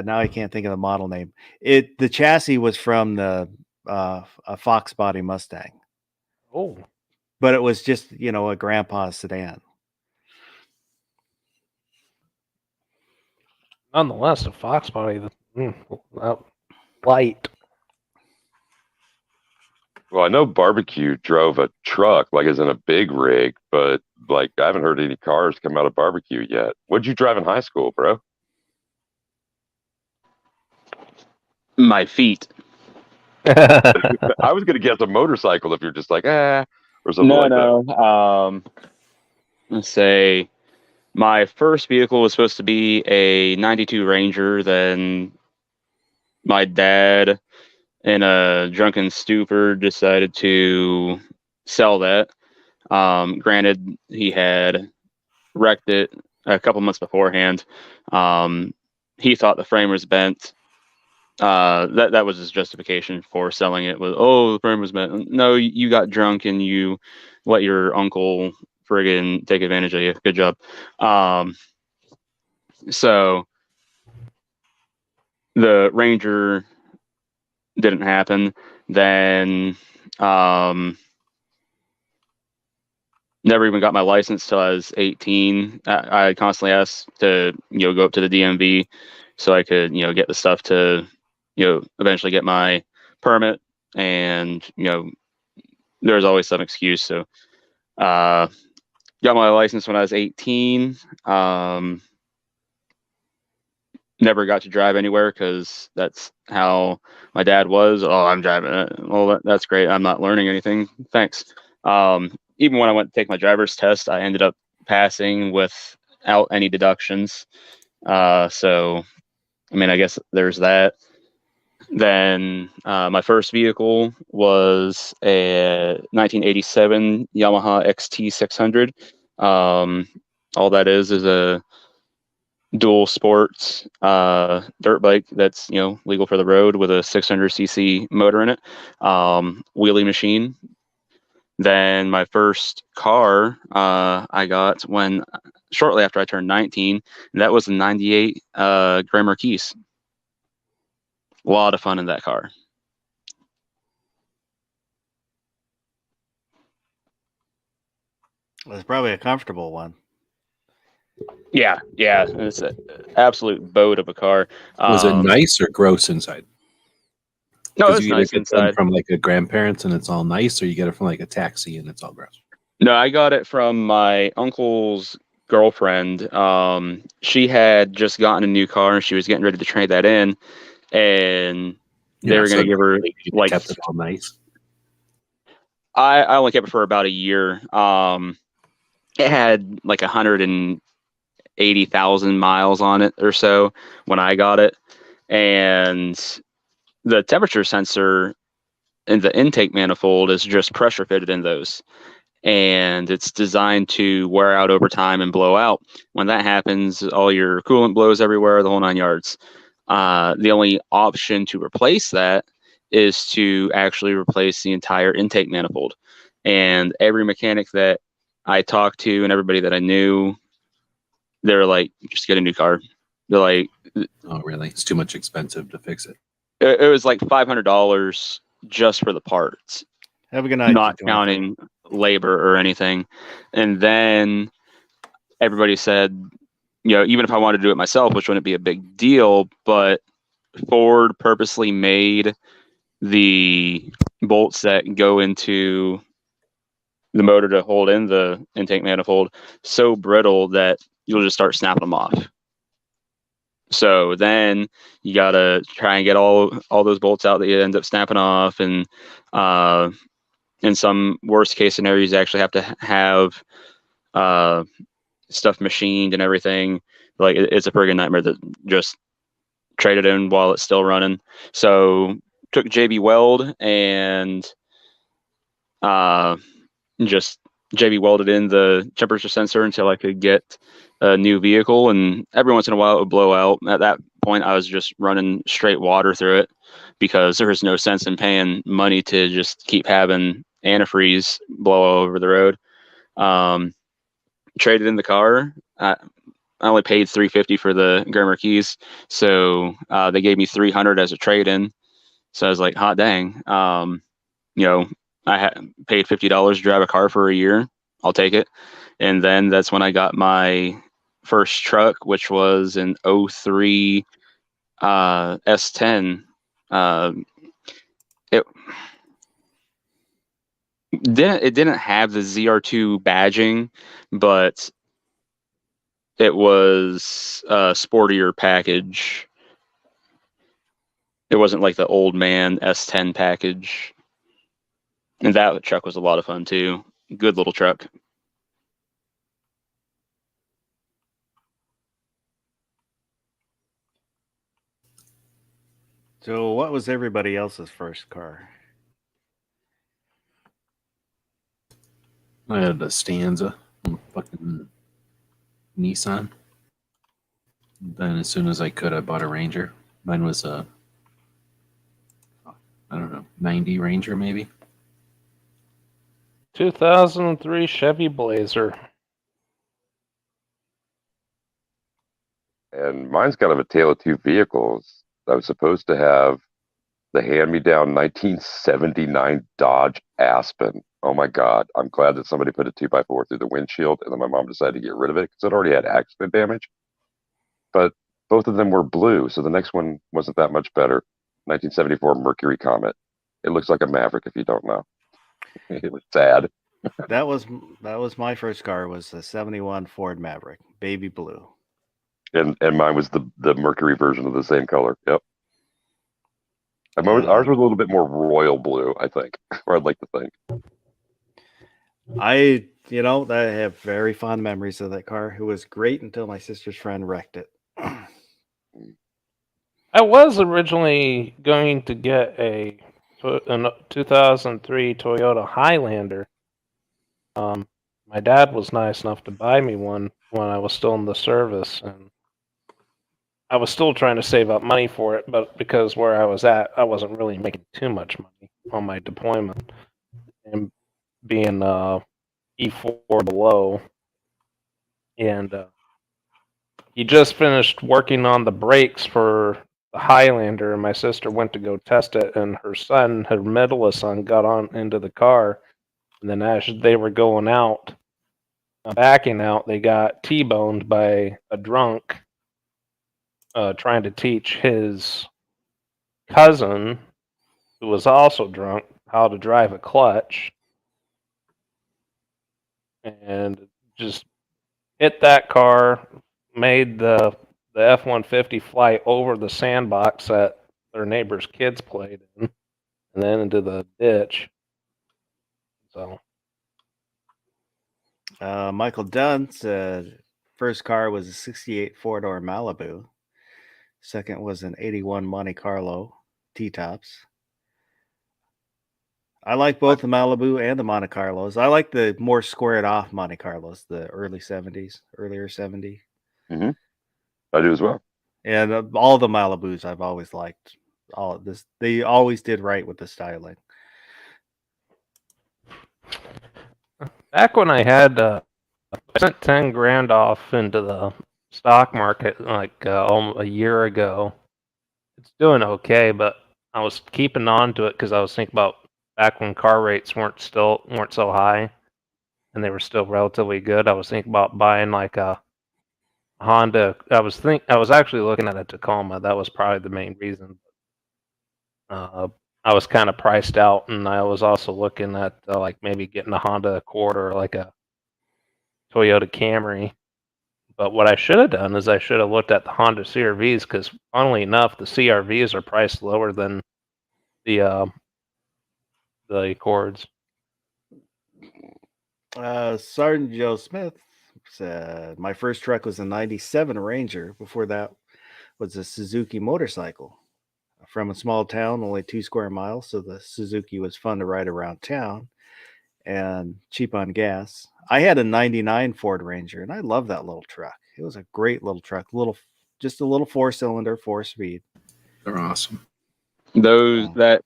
S1: now I can't think of the model name. The chassis was from a Fox body Mustang,
S4: Oh,
S1: but it was just a grandpa's sedan.
S4: nonetheless, a Fox body, light.
S3: Well, I know Barbecue drove a truck, like as in a big rig, but like I haven't heard any cars come out of Barbecue yet. What'd you drive in high school, bro?
S2: My feet.
S3: I was gonna guess a motorcycle if you're just like, or something like that.
S2: No. Let's say my first vehicle was supposed to be a 92 Ranger. Then my dad, in a drunken stupor, decided to sell that. Granted, he had wrecked it a couple months beforehand. He thought the frame was bent. That was his justification for selling it. Was, oh, the frame was bent. No, you got drunk and you let your uncle friggin' take advantage of you. Good job. So the Ranger didn't happen. Then never even got my license till I was 18. I constantly asked to go up to the DMV so I could get the stuff to eventually get my permit, and there's always some excuse. So got my license when I was 18. Never got to drive anywhere because that's how my dad was. Oh, I'm driving it. Well, that's great. I'm not learning anything. Thanks. Even when I went to take my driver's test, I ended up passing without any deductions. So, I mean, I guess there's that. Then my first vehicle was a 1987 Yamaha XT600. All that is a dual sports dirt bike that's legal for the road with a 600cc motor in it, wheelie machine. Then my first car I got shortly after I turned 19, and that was a 98 Grand Marquis. A lot of fun in that car.
S1: It was probably a comfortable one.
S2: Yeah, it's an absolute boat of a car.
S5: Was it nice or gross inside?
S2: No,
S5: 'Cause
S2: it's
S5: you either
S2: nice
S5: get them
S2: inside.
S5: from like a grandparents and it's all nice, or you get it from like a taxi and it's all gross.
S2: No, I got it from my uncle's girlfriend. She had just gotten a new car and she was getting ready to trade that in, and they were going to give her
S5: you kept it all nice.
S2: I only kept it for about a year. It had like 180,000 miles on it or so when I got it, and the temperature sensor in the intake manifold is just pressure fitted in those, and it's designed to wear out over time and blow out. When that happens, all your coolant blows everywhere, the whole 9 yards. The only option to replace that is to actually replace the entire intake manifold. And every mechanic that I talked to and everybody that I knew, they're like, just get a new car. They're like,
S5: oh, really? It's too much expensive to fix it.
S2: It was like $500 just for the parts.
S1: Have a good night.
S2: Not counting labor or anything. And then everybody said, even if I wanted to do it myself, which wouldn't be a big deal, but Ford purposely made the bolts that go into the motor to hold in the intake manifold so brittle that you'll just start snapping them off. So then you gotta try and get all those bolts out that you end up snapping off, and in some worst case scenarios, you actually have to have stuff machined and everything. Like it's a friggin' nightmare to just trade it in while it's still running. So took JB Weld and just JB welded in the temperature sensor until I could get a new vehicle, and every once in a while it would blow out. At that point, I was just running straight water through it because there was no sense in paying money to just keep having antifreeze blow over the road. Traded in the car. I only paid $350 for the Germer keys, so they gave me $300 as a trade-in. So I was like, hot dang. You know, I had paid $50 to drive a car for a year. I'll take it. And then that's when I got my first truck, which was an 03 S10. It didn't have the ZR2 badging, but it was a sportier package. It wasn't like the old man S10 package. And that truck was a lot of fun too. Good little truck.
S1: So, what was everybody else's first car?
S5: I had a Stanza, fucking Nissan. Then as soon as I could, I bought a Ranger. Mine was a, I don't know, 90 Ranger maybe.
S4: 2003 Chevy Blazer.
S3: And mine's kind of a tale of two vehicles. I was supposed to have the hand-me-down 1979 Dodge Aspen. Oh my God. I'm glad that somebody put a 2x4 through the windshield, and then my mom decided to get rid of it because it already had accident damage. But both of them were blue, so the next one wasn't that much better. 1974 Mercury Comet. It looks like a Maverick if you don't know. It was sad.
S1: That was my first car. Was the '71 Ford Maverick, baby blue.
S3: And mine was the Mercury version of the same color. Yep. And ours was a little bit more royal blue, I think, or I'd like to think.
S1: I have very fond memories of that car. It was great until my sister's friend wrecked it.
S4: I was originally going to get a 2003 Toyota Highlander. My dad was nice enough to buy me one when I was still in the service, and I was still trying to save up money for it, but because where I was at, I wasn't really making too much money on my deployment. And being E4 below, and he just finished working on the brakes for the Highlander, and my sister went to go test it, and her middle son, got on into the car, and then as they were going out, backing out, they got T-boned by a drunk trying to teach his cousin, who was also drunk, how to drive a clutch, and just hit that car, made the F-150 fly over the sandbox that their neighbor's kids played in, and then into the ditch. So,
S1: Michael Dunn said first car was a '68 four-door Malibu. Second was an '81 Monte Carlo T-tops. I like both the Malibu and the Monte Carlos. I like the more squared off Monte Carlos, the earlier 70s.
S3: Mm-hmm. I do as well.
S1: And all the Malibus I've always liked. All of this, they always did right with the styling.
S4: back when I had, I spent 10 grand off into the stock market like a year ago. It's doing okay, but I was keeping on to it because I was thinking about back when car rates weren't so high, and they were still relatively good. I was thinking about buying like a Honda. I was actually looking at a Tacoma. That was probably the main reason. I was kind of priced out, and I was also looking at like maybe getting a Honda Accord or like a Toyota Camry. But what I should have done is I should have looked at the Honda CR-Vs, because funnily enough, the CR-Vs are priced lower than the Accords.
S1: Sergeant Joe Smith said, my first truck was a '97 Ranger. Before that was a Suzuki motorcycle. From a small town, only 2 square miles, so the Suzuki was fun to ride around town and cheap on gas. I had a '99 Ford Ranger, and I love that little truck. It was a great little truck, little just a little 4-cylinder, 4-speed.
S5: They're awesome.
S2: That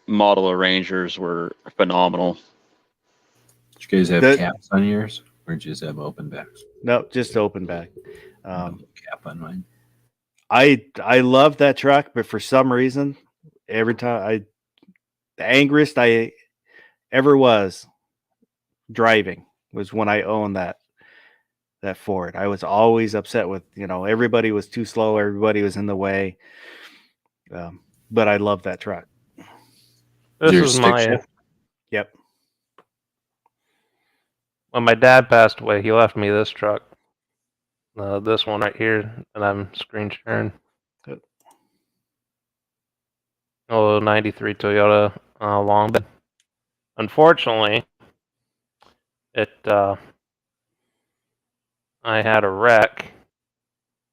S2: model of Rangers were phenomenal.
S5: Did you guys have
S1: The-
S5: caps on yours, or did you just have open backs?
S1: No, just open back.
S5: Cap on mine.
S1: I love that truck, but for some reason, every time the angriest I ever was driving was when I owned that Ford. I was always upset with, everybody was too slow, everybody was in the way. But I love that truck.
S4: This
S5: Your
S4: is
S5: stick
S4: my
S5: shift?
S1: Yep.
S4: when my dad passed away. He left me this truck, this one right here, that I'm screen sharing.
S1: Good.
S4: Oh, 93 Toyota long bed. Unfortunately, I had a wreck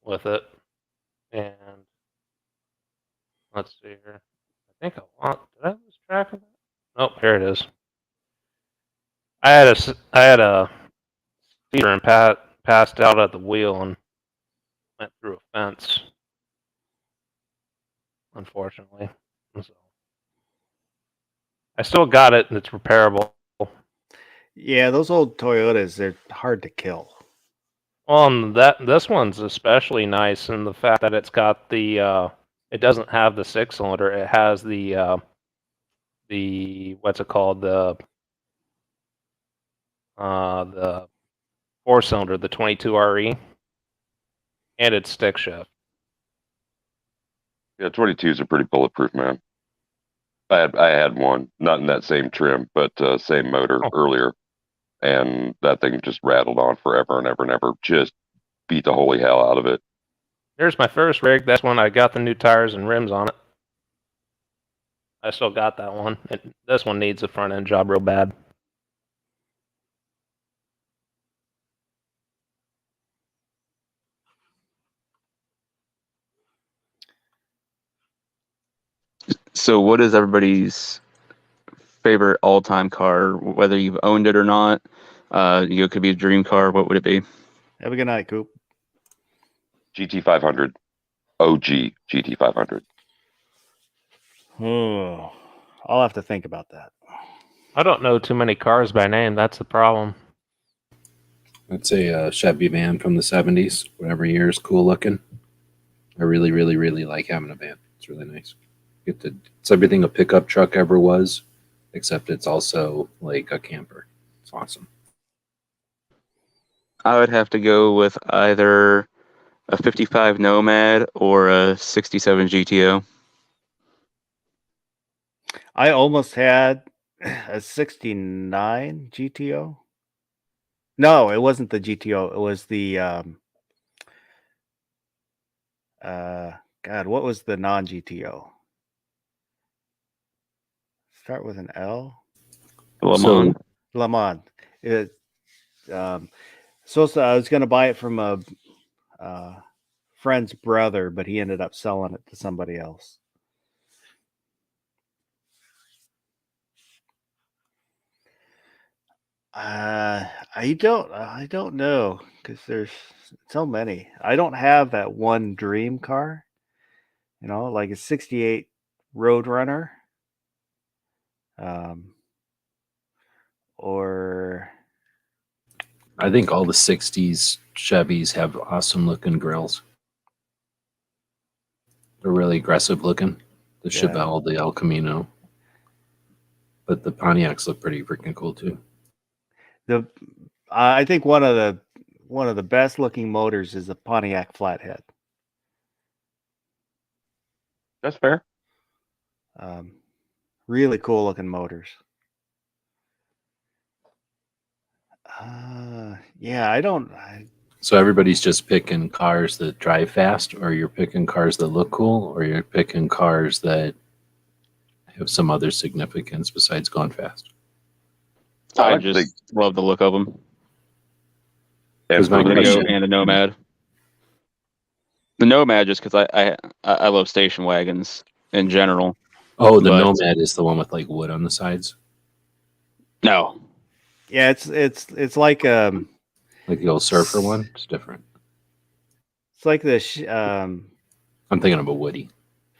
S4: with it, and let's see here. I think did I lose track of that? Oh, here it is. I had a speeder and passed out at the wheel and went through a fence. Unfortunately, so I still got it, and it's repairable.
S1: Yeah, those old Toyotas, they're hard to kill.
S4: Well, and this one's especially nice in the fact that it's got the it doesn't have the 6-cylinder. It has the what's it called, the 4-cylinder, the 22 RE, and it's stick shift.
S3: Yeah, 22s are pretty bulletproof, man. I had one, not in that same trim, but same motor earlier, and that thing just rattled on forever and ever and ever. Just beat the holy hell out of it.
S4: Here's my first rig. That's when I got the new tires and rims on it. I still got that one. This one needs a front end job real bad.
S2: So, what is everybody's favorite all-time car? Whether you've owned it or not, it could be a dream car. What would it be?
S1: Have a good night, Coop.
S3: GT500, OG GT500.
S1: Oh, I'll have to think about that.
S4: I don't know too many cars by name. That's the problem.
S5: I'd say a Chevy van from the 70s, whatever year is cool looking. I really, really, really like having a van. It's really nice. It's everything a pickup truck ever was, except it's also like a camper. It's awesome.
S2: I would have to go with either a 55 Nomad or a 67 GTO.
S1: I almost had a 69 GTO. No, it wasn't the GTO. It was the God, what was the non-GTO? Start with an L.
S2: Le Mans.
S1: Le Mans. So I was going to buy it from a friend's brother, but he ended up selling it to somebody else. I don't know, because there's so many. I don't have that one dream car, like a 68 Roadrunner. Or
S5: I think all the 60s Chevys have awesome looking grills. They're really aggressive looking. The Chevelle, the El Camino. But the Pontiacs look pretty freaking cool too.
S1: I think one of the best looking motors is the Pontiac Flathead.
S3: That's fair.
S1: Really cool looking motors.
S5: So everybody's just picking cars that drive fast, or you're picking cars that look cool, or you're picking cars that have some other significance besides going fast.
S2: I just love the look of them.
S3: And
S5: my
S2: The Video
S5: question-
S2: and the Nomad. The Nomad, just because I love station wagons in general.
S5: Oh, the
S2: But-
S5: Nomad is the one with like wood on the sides,
S2: No,
S1: Yeah, it's like
S5: like the old surfer one. It's different.
S1: It's like the
S5: I'm thinking of a Woody.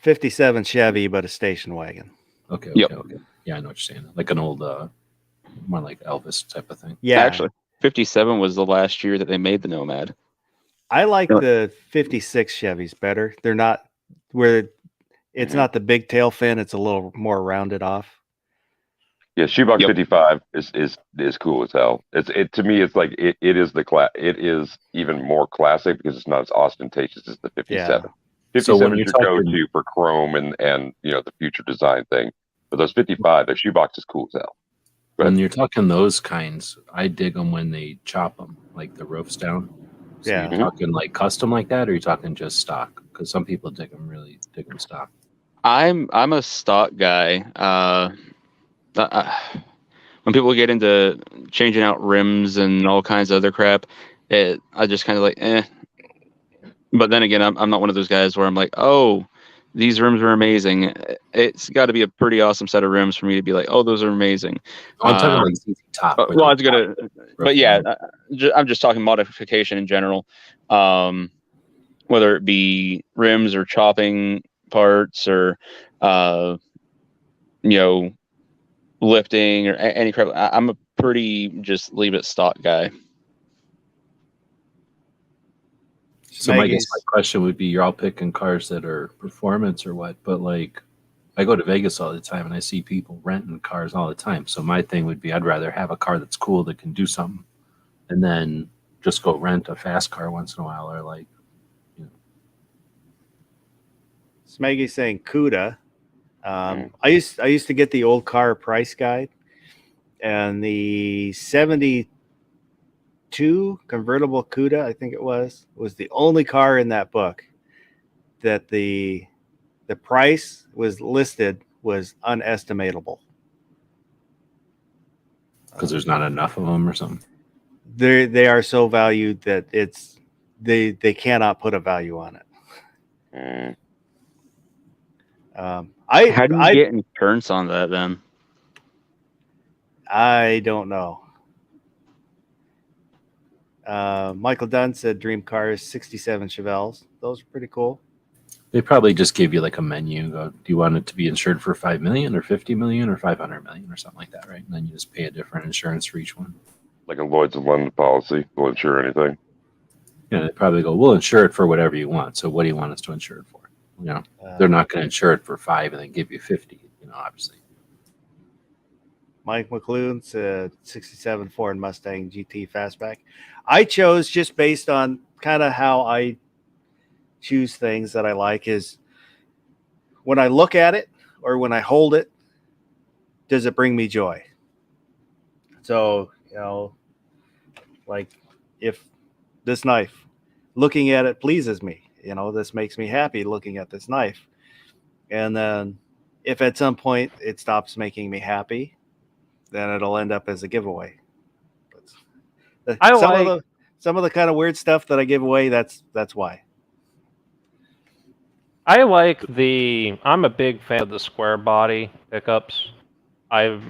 S1: 57 Chevy, but a station wagon.
S5: Okay.
S2: Yep.
S5: Yeah, I know what you're saying. Like an old, more like Elvis type of thing.
S1: Yeah,
S2: Actually, 57 was the last year that they made the Nomad.
S1: I like
S2: Yeah.
S1: the 56 Chevys better. They're not where it's not the big tail fin. It's a little more rounded off.
S3: Yeah, Shoebox
S2: Yep.
S3: 55 is cool as hell. It to me, it's like it is it is even more classic because it's not as ostentatious as the 57. 57
S5: So when
S3: is
S5: you're
S3: your
S5: talking-
S3: go-to for chrome and the future design thing. But those 55, the Shoebox is cool as hell.
S5: When you're talking those kinds, I dig them when they chop them, like the roofs down. So
S1: Yeah.
S5: you're talking like custom like that, or you're talking just stock? Because some people dig them stock.
S2: I'm a stock guy. When people get into changing out rims and all kinds of other crap, I just kind of like, eh. But then again, I'm not one of those guys where I'm like, oh, these rims are amazing. It's got to be a pretty awesome set of rims for me to be like, oh, those are amazing.
S5: I'm talking like CC top.
S2: Well, I was gonna, but yeah, I'm just talking modification in general. Whether it be rims or chopping parts or lifting or any crap. I'm a pretty just leave it stock guy.
S5: So I guess my question would be, you're all picking cars that are performance or what? But like, I go to Vegas all the time and I see people renting cars all the time. So my thing would be, I'd rather have a car that's cool that can do something, and then just go rent a fast car once in a while, or like,
S1: Smeggy's saying CUDA. I used to get the old car price guide, and the 72 convertible CUDA, I think it was the only car in that book that the price was listed was unestimatable.
S5: because there's not enough of them or something.
S1: They are so valued that they cannot put a value on it.
S3: Mm.
S2: How do you get insurance on that then?
S1: I don't know. Michael Dunn said Dream Cars 67 Chevelles. Those are pretty cool.
S5: They probably just give you like a menu. Go, do you want it to be insured for 5 million or 50 million or 500 million or something like that, right? And then you just pay a different insurance for each one.
S3: Like a Lloyd's of London policy, will insure anything.
S5: Yeah, they probably go, we'll insure it for whatever you want. So what do you want us to insure it for? They're not going to insure it for 5 and then give you 50. Obviously.
S1: Mike McLuhan said 67 Ford Mustang GT Fastback. I chose just based on kind of how I choose things that I like is when I look at it or when I hold it, does it bring me joy? So, like if this knife, looking at it pleases me, this makes me happy looking at this knife. And then if at some point it stops making me happy, then it'll end up as a giveaway. Some of the kind of weird stuff that I give away. That's why.
S4: I like I'm a big fan of the square body pickups. I've,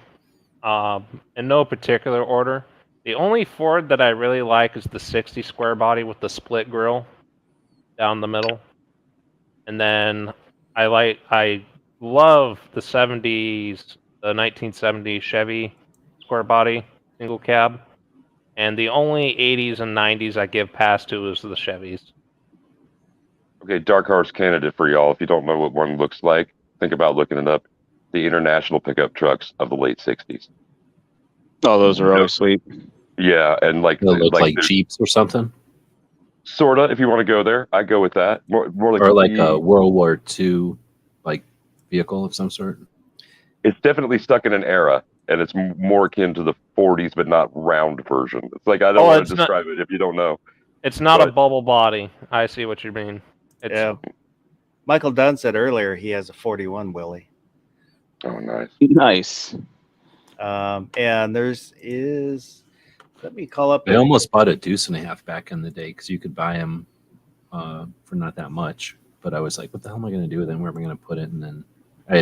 S4: in no particular order, the only Ford that I really like is the 60 square body with the split grille down the middle. And then I love the 1970 Chevy square body single cab. And the only 80s and 90s I give pass to is the Chevys.
S3: Okay, dark horse candidate for y'all. If you don't know what one looks like, think about looking it up. The international pickup trucks of the late 60s.
S2: Oh, those are always sweet.
S3: Yeah, and
S5: They look like Jeeps or something.
S3: Sorta, if you want to go there, I go with that. More like
S5: a World War II like vehicle of some sort.
S3: It's definitely stuck in an era, and it's more akin to the 40s, but not round version. It's like I don't want to describe it if you don't know.
S4: It's not a bubble body. I see what you mean.
S1: Yeah. Michael Dunn said earlier he has a 41 Willie.
S3: Oh, nice.
S2: Nice.
S1: And let me call up.
S5: I almost bought a Deuce and a half back in the day because you could buy them for not that much. But I was like, what the hell am I going to do with them? Where am I going to put it? And then I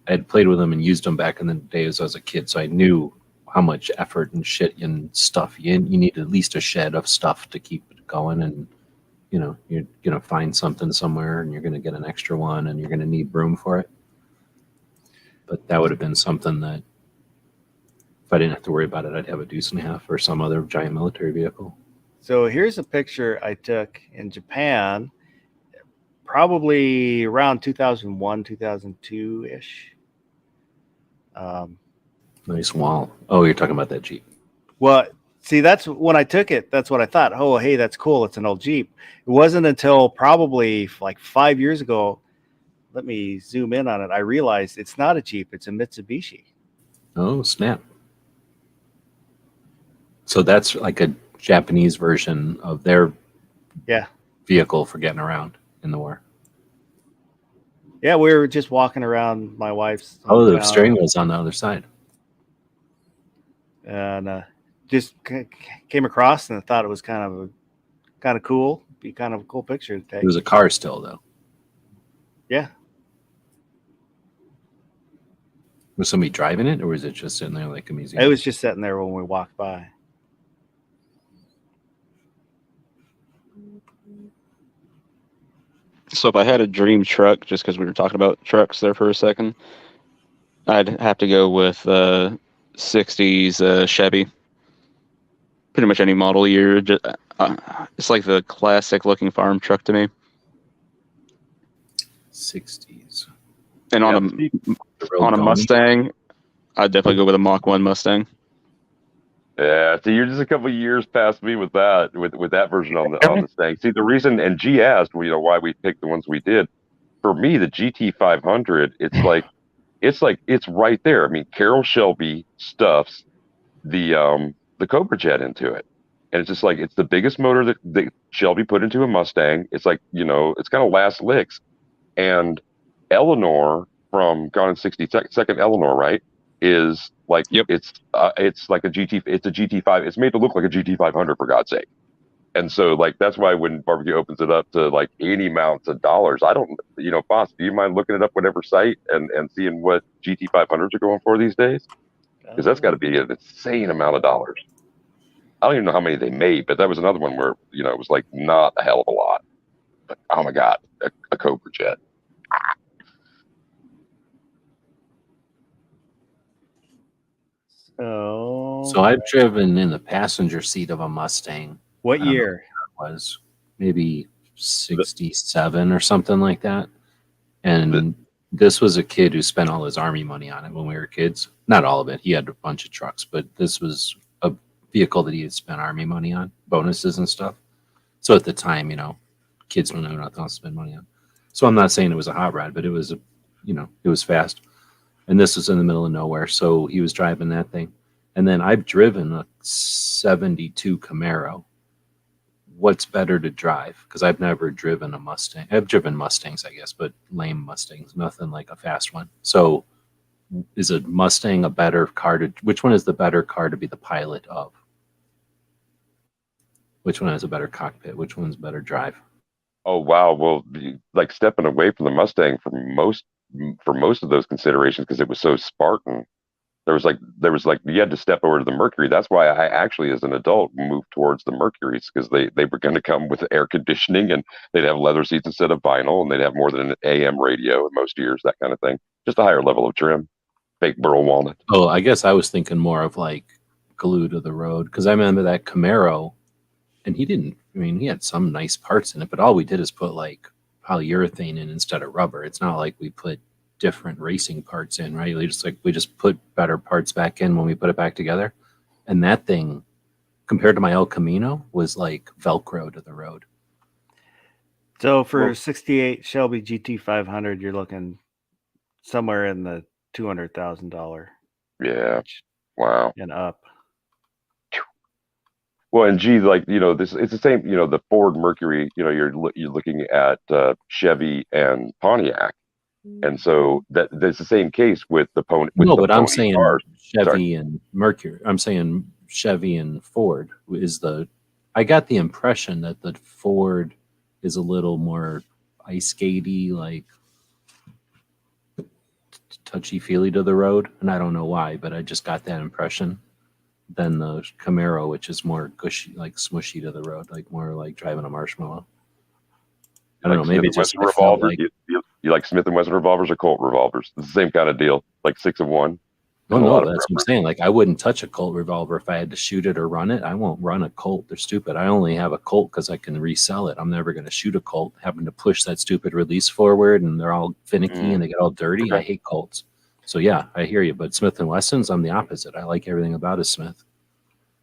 S5: had played with them and used them back in the days as a kid. So I knew how much effort and shit and stuff you need at least a shed of stuff to keep it going. And you're gonna find something somewhere and you're gonna get an extra one and you're gonna need room for it. But that would have been something that if I didn't have to worry about it, I'd have a Deuce and a Half or some other giant military vehicle.
S1: So here's a picture I took in Japan, probably around 2001, 2002 ish.
S5: Nice wall. Oh, you're talking about that Jeep.
S1: Well, see, that's when I took it. That's what I thought. Oh, hey, that's cool. It's an old Jeep. It wasn't until probably like 5 years ago. Let me zoom in on it. I realized it's not a Jeep. It's a Mitsubishi.
S5: Oh, snap. So that's like a Japanese version of their vehicle for getting around in the war.
S1: Yeah, we were just walking around my wife's.
S5: Oh, the steering wheel's on the other side.
S1: And just came across and I thought it was kind of cool. Be kind of a cool picture to take.
S5: It was a car still, though.
S1: Yeah.
S5: Was somebody driving it, or was it just sitting there like a museum?
S1: It was just sitting there when we walked by.
S2: So if I had a dream truck, just because we were talking about trucks there for a second, I'd have to go with 60s Chevy. Pretty much any model year. It's like the classic looking farm truck to me.
S5: 60s.
S2: And on a Mustang, I'd definitely go with a Mach 1 Mustang.
S3: Yeah, so you're just a couple of years past me with that, with that version on the thing. See, the reason, and G asked, why we picked the ones we did. For me, the GT 500, it's right there. I mean, Carroll Shelby stuffs the Cobra Jet into it, and it's just like it's the biggest motor that Shelby put into a Mustang. It's like it's kind of last licks, and Eleanor from Gone in 60 Second Eleanor, right? Is like it's like a GT. It's a GT5. It's made to look like a GT 500 for God's sake. And so like that's why when Barbecue opens it up to like any amounts of dollars, I don't, Boss, do you mind looking it up whatever site and seeing what GT 500s are going for these days? Because that's got to be an insane amount of dollars. I don't even know how many they made, but that was another one where it was like not a hell of a lot. But oh my God, a Cobra Jet.
S5: So I've driven in the passenger seat of a Mustang.
S1: What year?
S5: It was maybe 67 or something like that. And this was a kid who spent all his Army money on it when we were kids. Not all of it. He had a bunch of trucks, but this was a vehicle that he had spent Army money on, bonuses and stuff. So at the time, kids don't know nothing else to spend money on. So I'm not saying it was a hot rod, but it was it was fast. And this was in the middle of nowhere. So he was driving that thing. And then I've driven a 72 Camaro. What's better to drive? Because I've never driven a Mustang. I've driven Mustangs, I guess, but lame Mustangs, nothing like a fast one. So is a Mustang a better car which one is the better car to be the pilot of? Which one has a better cockpit? Which one's better drive?
S3: Oh, wow. Well, like stepping away from the Mustang for most of those considerations, because it was so Spartan. There was like you had to step over to the Mercury. That's why I actually, as an adult, moved towards the Mercuries, because they were going to come with air conditioning and they'd have leather seats instead of vinyl, and they'd have more than an AM radio in most years, that kind of thing. Just a higher level of trim, fake burl walnut.
S5: Oh, I guess I was thinking more of like glue to the road, because I remember that Camaro, and he had some nice parts in it, but all we did is put like polyurethane in instead of rubber. It's not like we put different racing parts in, right? We just put better parts back in when we put it back together. And that thing, compared to my El Camino, was like Velcro to the road.
S1: So for 68 Shelby GT 500, you're looking somewhere in the $200,000.
S3: Yeah. Wow.
S1: And up.
S3: Well, and G, like, this, it's the same, the Ford Mercury, you're looking at Chevy and Pontiac. And so that's the same case with the Pony.
S5: But I'm saying Chevy and Mercury. I'm saying Chevy and Ford I got the impression that the Ford is a little more ice skatey, like touchy-feely to the road. And I don't know why, but I just got that impression. Than the Camaro, which is more gushy, like smushy to the road, like more like driving a marshmallow. I don't know. Maybe
S3: Smith
S5: just
S3: and Wesson
S5: I felt
S3: revolvers.
S5: like
S3: You like Smith and Wesson revolvers or Colt revolvers? It's the same kind of deal, like 6 of 1.
S5: no,
S3: There's a lot
S5: no.
S3: of
S5: That's what I'm
S3: preference.
S5: saying. Like I wouldn't touch a Colt revolver if I had to shoot it or run it. I won't run a Colt. They're stupid. I only have a Colt because I can resell it. I'm never going to shoot a Colt. Having to push that stupid release forward, and they're all finicky and they get all dirty.
S3: Okay.
S5: I hate Colts. So yeah, I hear you. But Smith and Wessons, I'm the opposite. I like everything about a Smith.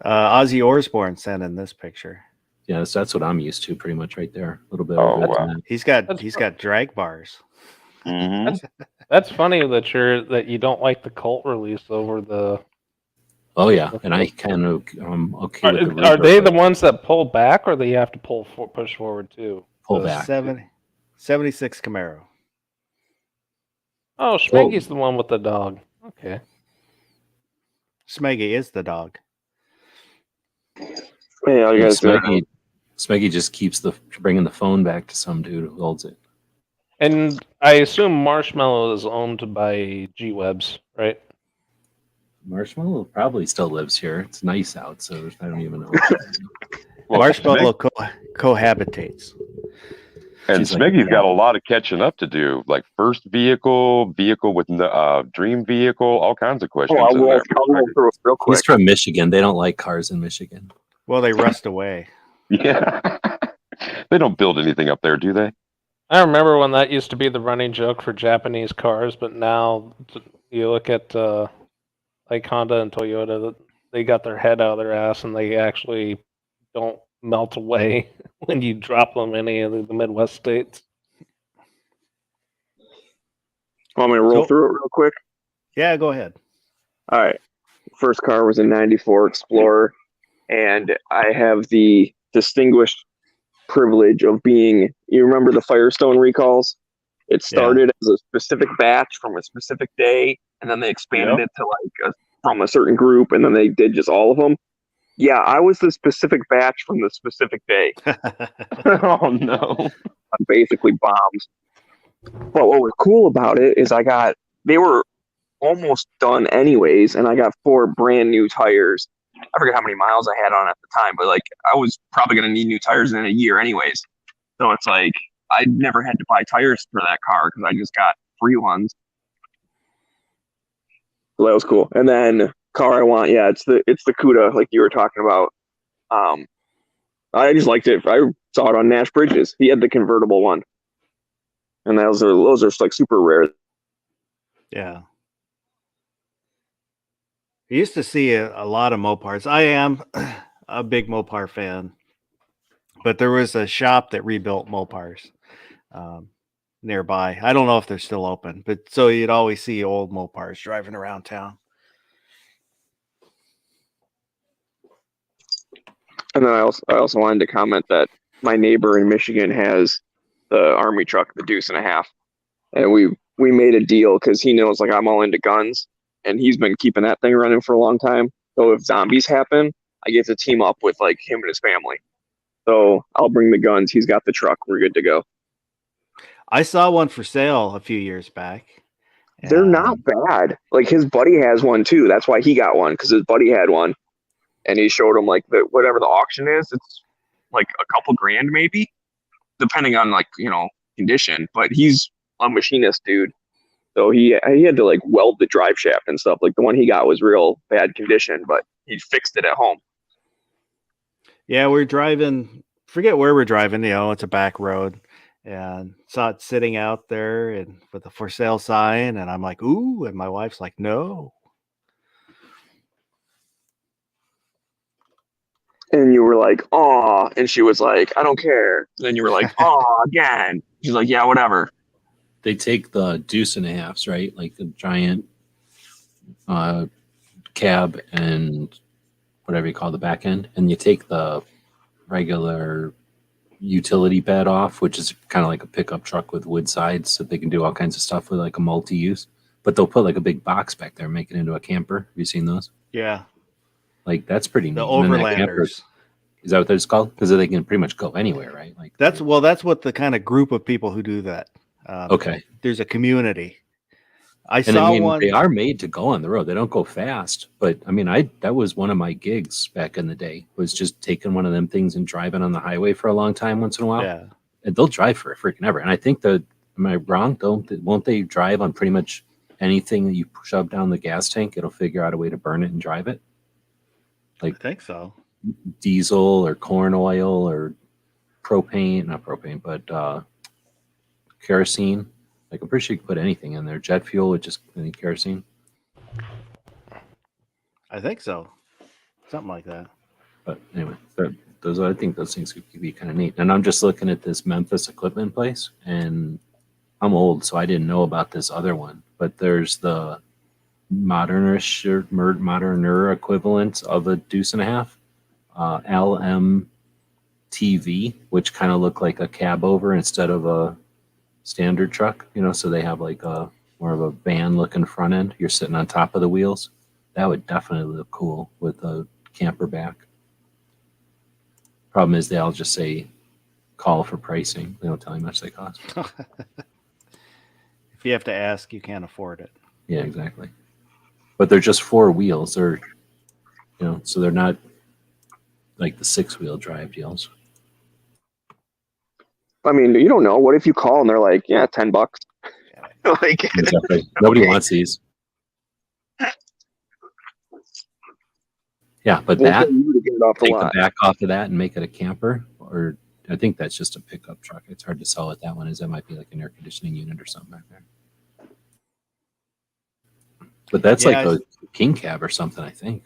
S1: Ozzy Osbourne sent in this picture.
S5: Yeah, that's what I'm used to, pretty much right there. A little bit.
S3: Oh,
S5: of
S3: wow.
S5: that.
S1: He's got
S4: That's
S1: drag bars.
S4: That's funny that you don't like the Colt release over the.
S5: Oh yeah, and I kind of okay with the
S4: Are they
S5: Reaper,
S4: the ones that pull back, or they have to push forward too?
S5: pull
S1: The
S5: back.
S1: 76 Camaro.
S4: Oh, Schmeggy's the one with the dog. Okay.
S1: Smeggy is the dog.
S6: Hey, how you guys doing?
S5: Smeggy just keeps bringing the phone back to some dude who holds it.
S4: And I assume Marshmallow is owned by G-Webs, right?
S5: Marshmallow probably still lives here. It's nice out, so I don't even know.
S3: Well,
S1: Marshmallow cohabitates.
S3: And
S5: She's like,
S3: Smeggy's got a lot of catching up to do, like first vehicle with dream vehicle, all kinds of questions.
S6: I'll
S3: in
S6: roll
S3: there.
S6: through it real quick.
S5: He's from Michigan. They don't like cars in Michigan.
S1: Well, they rust away.
S3: Yeah, they don't build anything up there, do they?
S4: I remember when that used to be the running joke for Japanese cars, but now you look at like Honda and Toyota, they got their head out of their ass and they actually don't melt away when you drop them in any of the Midwest states.
S6: Want me to roll
S1: So-
S6: through it real quick?
S1: Yeah, go ahead.
S6: All right. First car was a 94 Explorer, and I have the distinguished privilege of being, you remember the Firestone recalls? It started as a specific batch from a specific day, and then they expanded it to like from a certain group, and then they did just all of them. Yeah, I was the specific batch from the specific day.
S3: Oh no!
S6: Basically bombs. But what was cool about it is they were almost done anyways, and I got 4 brand new tires. I forget how many miles I had on at the time, but like I was probably gonna need new tires in a year anyways. So it's like I never had to buy tires for that car because I just got free ones. So that was cool. And then car I want, yeah, it's the Cuda like you were talking about. I just liked it. I saw it on Nash Bridges. He had the convertible one, and those are like super rare.
S1: Yeah. I used to see a lot of Mopars. I am a big Mopar fan, but there was a shop that rebuilt Mopars nearby. I don't know if they're still open, but so you'd always see old Mopars driving around town.
S6: And then I also wanted to comment that my neighbor in Michigan has the army truck, the Deuce and a Half, and we made a deal because he knows like I'm all into guns, and he's been keeping that thing running for a long time. So if zombies happen, I get to team up with like him and his family. So I'll bring the guns. He's got the truck. We're good to go.
S1: I saw one for sale a few years back.
S6: They're not bad. Like his buddy has one too. That's why he got one, because his buddy had one, and he showed him like whatever the auction is. It's like a couple grand maybe, depending on like condition. But he's a machinist dude, so he had to like weld the drive shaft and stuff. Like the one he got was real bad condition, but he fixed it at home.
S1: Yeah, we're driving. Forget where we're driving. It's a back road. And saw it sitting out there and with a for sale sign, and I'm like, ooh, and my wife's like, no.
S6: And you were like, aw, and she was like, I don't care. And then you were like, aw, again. She's like, yeah, whatever.
S5: They take the Deuce and a Halves, right? Like the giant cab and whatever you call the back end, and you take the regular utility bed off, which is kind of like a pickup truck with wood sides, so they can do all kinds of stuff with like a multi-use. But they'll put like a big box back there, make it into a camper. Have you seen those?
S1: Yeah,
S5: Like that's pretty neat.
S1: the
S5: And then that camper-
S1: Overlanders.
S5: is that what they're called? Because they can pretty much go anywhere, right? Like
S1: That's what the kind of group of people who do that.
S5: okay.
S1: There's a community. I
S5: And
S1: saw
S5: I mean,
S1: one.
S5: they are made to go on the road. They don't go fast, but I mean, that was one of my gigs back in the day. Was just taking one of them things and driving on the highway for a long time once in a while.
S1: Yeah,
S5: they'll drive for freaking ever. And I think that, am I wrong? Won't they drive on pretty much anything that you shove down the gas tank? It'll figure out a way to burn it and drive it.
S1: I think so.
S5: Diesel or corn oil or not propane, but kerosene. Like I'm pretty sure you can put anything in there. Jet fuel with just any kerosene.
S1: I think so. Something like that.
S5: But anyway, I think those things could be kind of neat. And I'm just looking at this Memphis equipment place, and I'm old, so I didn't know about this other one. But there's the moderner equivalent of a Deuce and a Half, LMTV, which kind of look like a cab over instead of a standard truck. So they have like a more of a van looking front end. You're sitting on top of the wheels. That would definitely look cool with a camper back. Problem is they all just say call for pricing. They don't tell you how much they cost.
S1: If you have to ask, you can't afford it.
S5: Yeah, exactly. But they're just 4 wheels. They're, so they're not like the 6-wheel drive deals.
S6: I mean, you don't know. What if you call and they're like, yeah, $10? Like,
S5: exactly. Nobody wants these. Yeah, but
S6: we'll
S5: that,
S6: pay you to get it off the
S5: take
S6: lot.
S5: the back off of that and make it a camper, or I think that's just a pickup truck. It's hard to sell it that one, as that might be like an air conditioning unit or something back there. But that's
S1: Yeah,
S5: like a king cab or something, I think.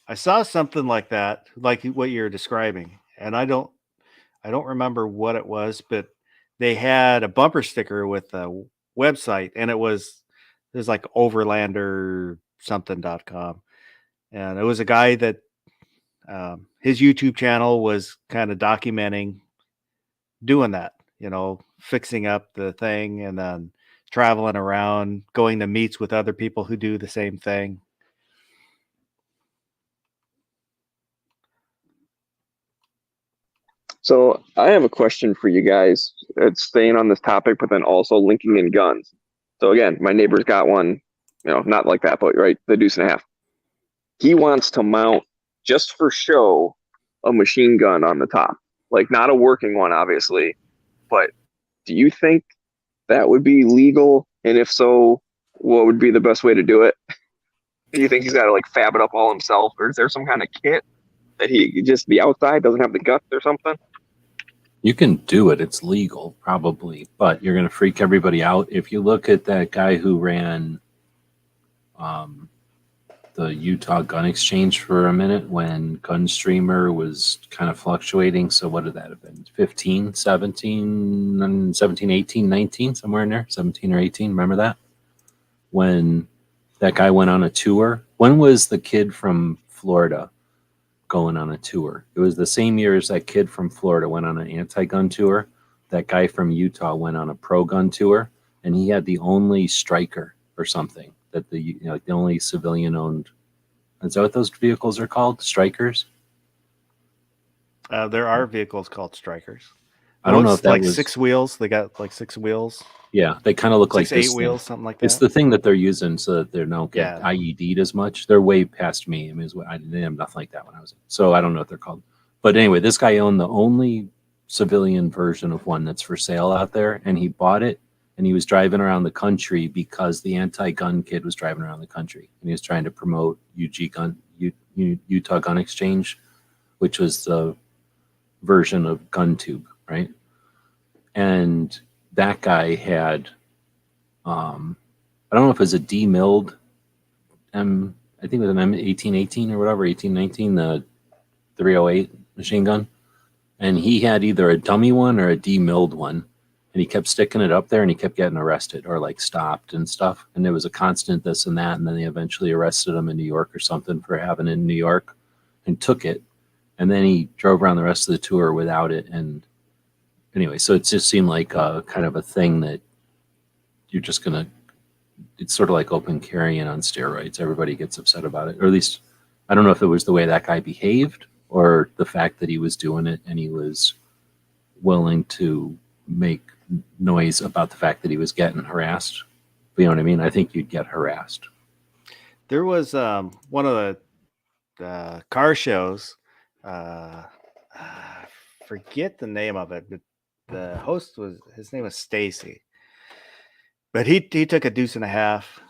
S1: I saw something like that, like what you're describing, and I don't remember what it was, but they had a bumper sticker with a website, and there's like overlander something.com, and it was a guy that his YouTube channel was kind of documenting doing that, fixing up the thing and then traveling around, going to meets with other people who do the same thing.
S6: So I have a question for you guys. It's staying on this topic, but then also linking in guns. So again, my neighbor's got one, not like that, but right, the Deuce and a Half. He wants to mount, just for show, a machine gun on the top. Like not a working one, obviously, but do you think that would be legal? And if so, what would be the best way to do it? Do you think he's got to like fab it up all himself, or is there some kind of kit that he just the outside doesn't have the guts or something?
S5: You can do it. It's legal, probably, but you're going to freak everybody out. If you look at that guy who ran the Utah Gun Exchange for a minute when Gunstreamer was kind of fluctuating. So what did that have been? 15, 17, 18, 19, somewhere in there, 17 or 18. Remember that? When that guy went on a tour. When was the kid from Florida going on a tour? It was the same year as that kid from Florida went on an anti-gun tour. That guy from Utah went on a pro-gun tour, and he had the only Striker or something that the only civilian-owned. Is that what those vehicles are called? Strikers?
S1: There are vehicles called Strikers.
S5: I don't know if that
S1: like
S5: was
S1: 6 wheels. They got like 6 wheels.
S5: Yeah, they kind of look like
S1: 8
S5: this
S1: wheels,
S5: thing.
S1: something like that.
S5: It's the thing that they're using so that they don't get
S1: Yeah.
S5: IED'd as much. They're way past me. I mean, I didn't have nothing like that when I was in. So I don't know what they're called. But anyway, this guy owned the only civilian version of one that's for sale out there, and he bought it, and he was driving around the country because the anti-gun kid was driving around the country, and he was trying to promote Utah Gun Exchange, which was the version of GunTube, right? And that guy had, I don't know if it was a demilled I think it was an M1818 or whatever, 1819, the 308 machine gun. And he had either a dummy one or a demilled one. And he kept sticking it up there, and he kept getting arrested or like stopped and stuff. And there was a constant this and that. And then they eventually arrested him in New York or something for having it in New York and took it. And then he drove around the rest of the tour without it. And anyway, so it just seemed like kind of a thing that you're just going to, it's sort of like open carrying on steroids. Everybody gets upset about it. Or at least, I don't know if it was the way that guy behaved or the fact that he was doing it and he was willing to make noise about the fact that he was getting harassed. You know what I mean? I think you'd get harassed.
S1: There was one of the car shows. I forget the name of it, but the host his name was Stacy, but he took a deuce and a half,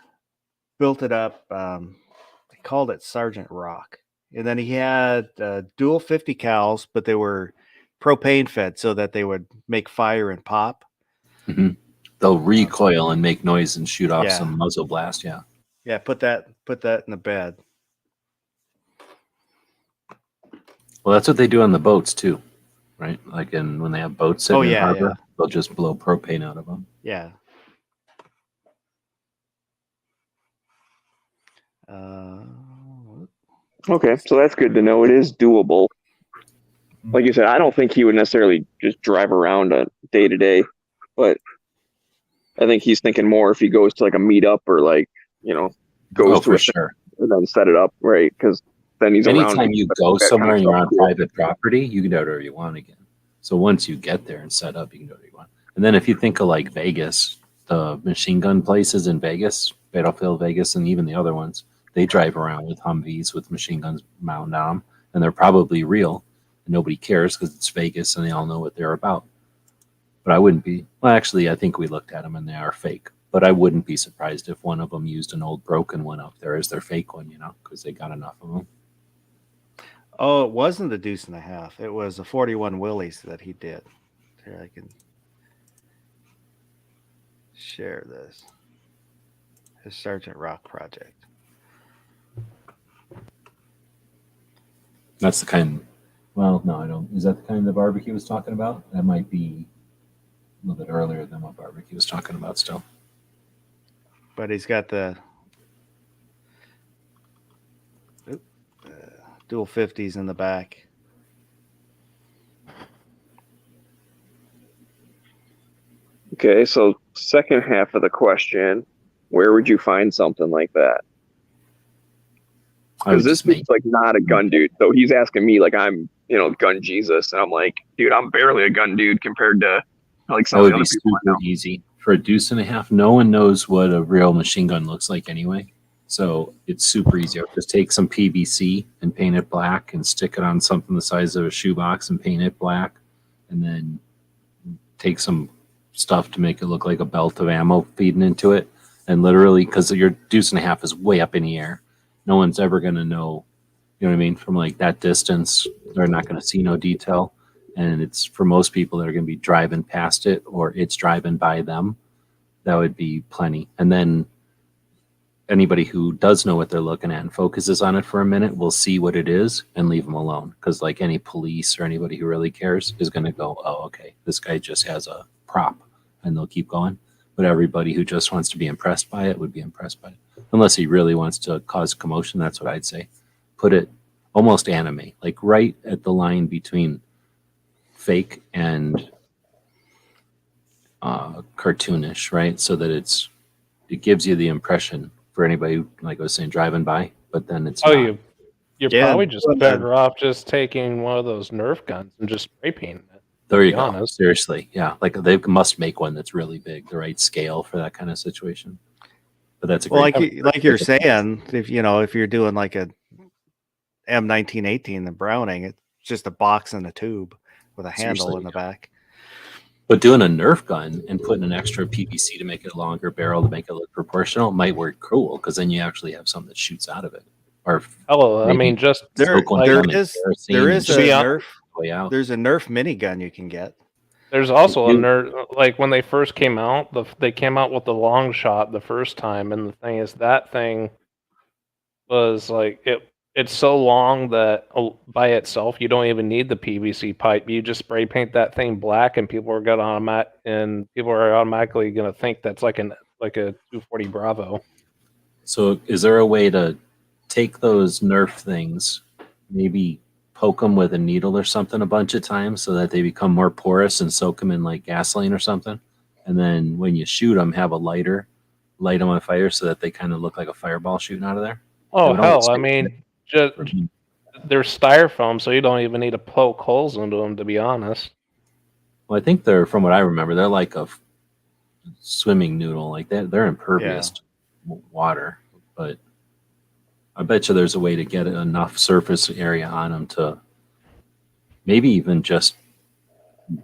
S1: built it up. They called it Sergeant Rock, and then he had dual 50 cals, but they were propane fed so that they would make fire and pop.
S5: Mm-hmm. They'll recoil and make noise and shoot off
S1: Yeah.
S5: some muzzle blast. Yeah.
S1: Yeah, put that in the bed.
S5: Well, that's what they do on the boats too, right? Like when they have boats sitting in harbor, they'll just blow propane out of them.
S1: Yeah.
S6: Okay, so that's good to know. It is doable. Like you said, I don't think he would necessarily just drive around a day to day, but I think he's thinking more if he goes to like a meetup or like, goes to
S5: for
S6: a
S5: sure.
S6: and then set it up, right? Because then he's
S5: anytime
S6: around.
S5: you go somewhere and you're on private property, you can do whatever you want again. So once you get there and set up, you can do whatever you want. And then if you think of like Vegas, the machine gun places in Vegas, Battlefield Vegas, and even the other ones, they drive around with Humvees with machine guns mounted on them, and they're probably real. And nobody cares because it's Vegas and they all know what they're about. But I wouldn't be. Well, actually, I think we looked at them and they are fake. But I wouldn't be surprised if one of them used an old broken one up there as their fake one, because they got enough of them.
S1: Oh, it wasn't the deuce and a half. It was a 41 Willys that he did. Here, I can share this. His Sergeant Rock project.
S5: That's the kind. Well, no, I don't. Is that the kind of barbecue was talking about? That might be a little bit earlier than what barbecue was talking about still.
S1: But he's got the dual 50s in the back.
S6: Okay, so second half of the question, where would you find something like that? Because this dude's like not a gun dude. So he's asking me like I'm, gun Jesus. And I'm like, dude, I'm barely a gun dude compared to like some of the other people I know.
S5: Easy. For a deuce and a half, no one knows what a real machine gun looks like anyway. So it's super easy. I'll just take some PVC and paint it black and stick it on something the size of a shoebox and paint it black. And then take some stuff to make it look like a belt of ammo feeding into it. And literally, because your deuce and a half is way up in the air, no one's ever going to know, you know what I mean? From like that distance, they're not going to see no detail. And it's for most people that are going to be driving past it or it's driving by them. That would be plenty. And then anybody who does know what they're looking at and focuses on it for a minute will see what it is and leave them alone. Because like any police or anybody who really cares is going to go, oh, okay, this guy just has a prop, and they'll keep going. But everybody who just wants to be impressed by it would be impressed by it. Unless he really wants to cause commotion, that's what I'd say. Put it almost anime, like right at the line between fake and cartoonish, right? So that it gives you the impression for anybody, like I was saying, driving by, but then it's
S4: you're probably just better off just taking one of those Nerf guns and just spray painting it.
S5: There you go. Seriously, yeah. Like they must make one that's really big, the right scale for that kind of situation. But that's a great
S1: like you're saying, if you're doing like a M1918, the Browning, it's just a box and a tube with a handle in the back.
S5: But doing a Nerf gun and putting an extra PVC to make it a longer barrel to make it look proportional might work cool, because then you actually have something that shoots out of it. Or
S4: I mean, just
S1: there is a Nerf. There's a Nerf minigun you can get.
S4: There's also a Nerf, like when they first came out, they came out with the long shot the first time, and the thing is that thing was like it's so long that by itself you don't even need the PVC pipe. You just spray paint that thing black, and people are automatically going to think that's like a 240 Bravo.
S5: So, is there a way to take those Nerf things, maybe poke them with a needle or something a bunch of times so that they become more porous and soak them in like gasoline or something, and then when you shoot them, have a lighter, light them on fire so that they kind of look like a fireball shooting out of there?
S4: Oh hell! I mean. They're styrofoam, so you don't even need to poke holes into them, to be honest.
S5: Well, I think from what I remember, they're like a swimming noodle. Like they're impervious to water. But I bet you there's a way to get enough surface area on them to maybe even just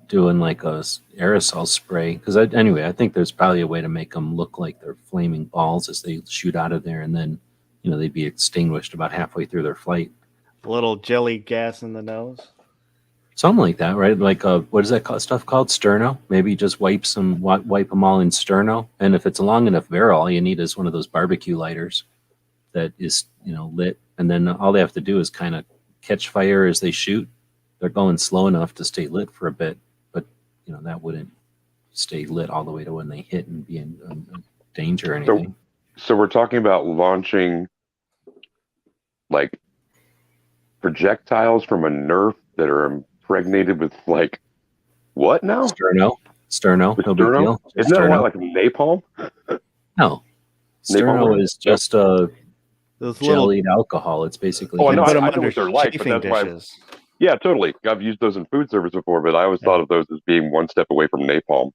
S5: doing like a aerosol spray. Because anyway, I think there's probably a way to make them look like they're flaming balls as they shoot out of there, and then they'd be extinguished about halfway through their flight.
S1: A little jelly gas in the nose.
S5: Something like that, right? Like what is that stuff called? Sterno. Maybe just wipe them all in sterno. And if it's a long enough barrel, all you need is one of those barbecue lighters that is lit, and then all they have to do is kind of catch fire as they shoot. They're going slow enough to stay lit for a bit, but that wouldn't stay lit all the way to when they hit and be in danger or anything.
S3: So we're talking about launching like projectiles from a Nerf that are impregnated with like what now?
S5: Sterno. No big deal.
S3: Isn't that like napalm?
S5: No. Sterno is just a jellied alcohol. It's basically
S3: I know
S1: put them
S3: what
S1: under
S3: they're like, but
S1: chafing
S3: that's why
S1: dishes.
S3: yeah, totally. I've used those in food service before, but I always thought of those as being one step away from napalm.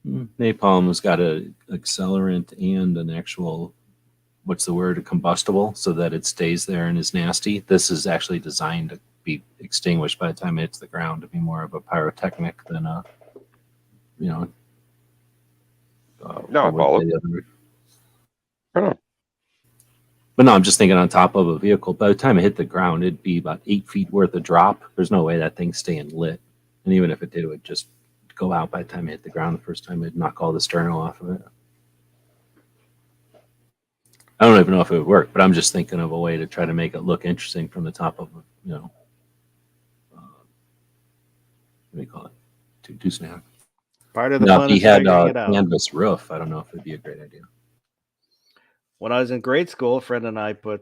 S5: Napalm has got an accelerant and an actual, a combustible, so that it stays there and is nasty. This is actually designed to be extinguished by the time it hits the ground, to be more of a pyrotechnic than a,
S3: No, I follow. Right on.
S5: But no, I'm just thinking on top of a vehicle. By the time it hit the ground, it'd be about 8 feet worth of drop. There's no way that thing's staying lit. And even if it did, it would just go out by the time it hit the ground the first time. It'd knock all the sterno off of it. I don't even know if it would work, but I'm just thinking of a way to try to make it look interesting from the top of, what do you call it? Two snap.
S1: Part of the
S5: Now,
S1: fun
S5: if he
S1: is
S5: had
S1: figuring
S5: a
S1: it out.
S5: canvas roof, I don't know if it'd be a great idea.
S1: When I was in grade school, a friend and I put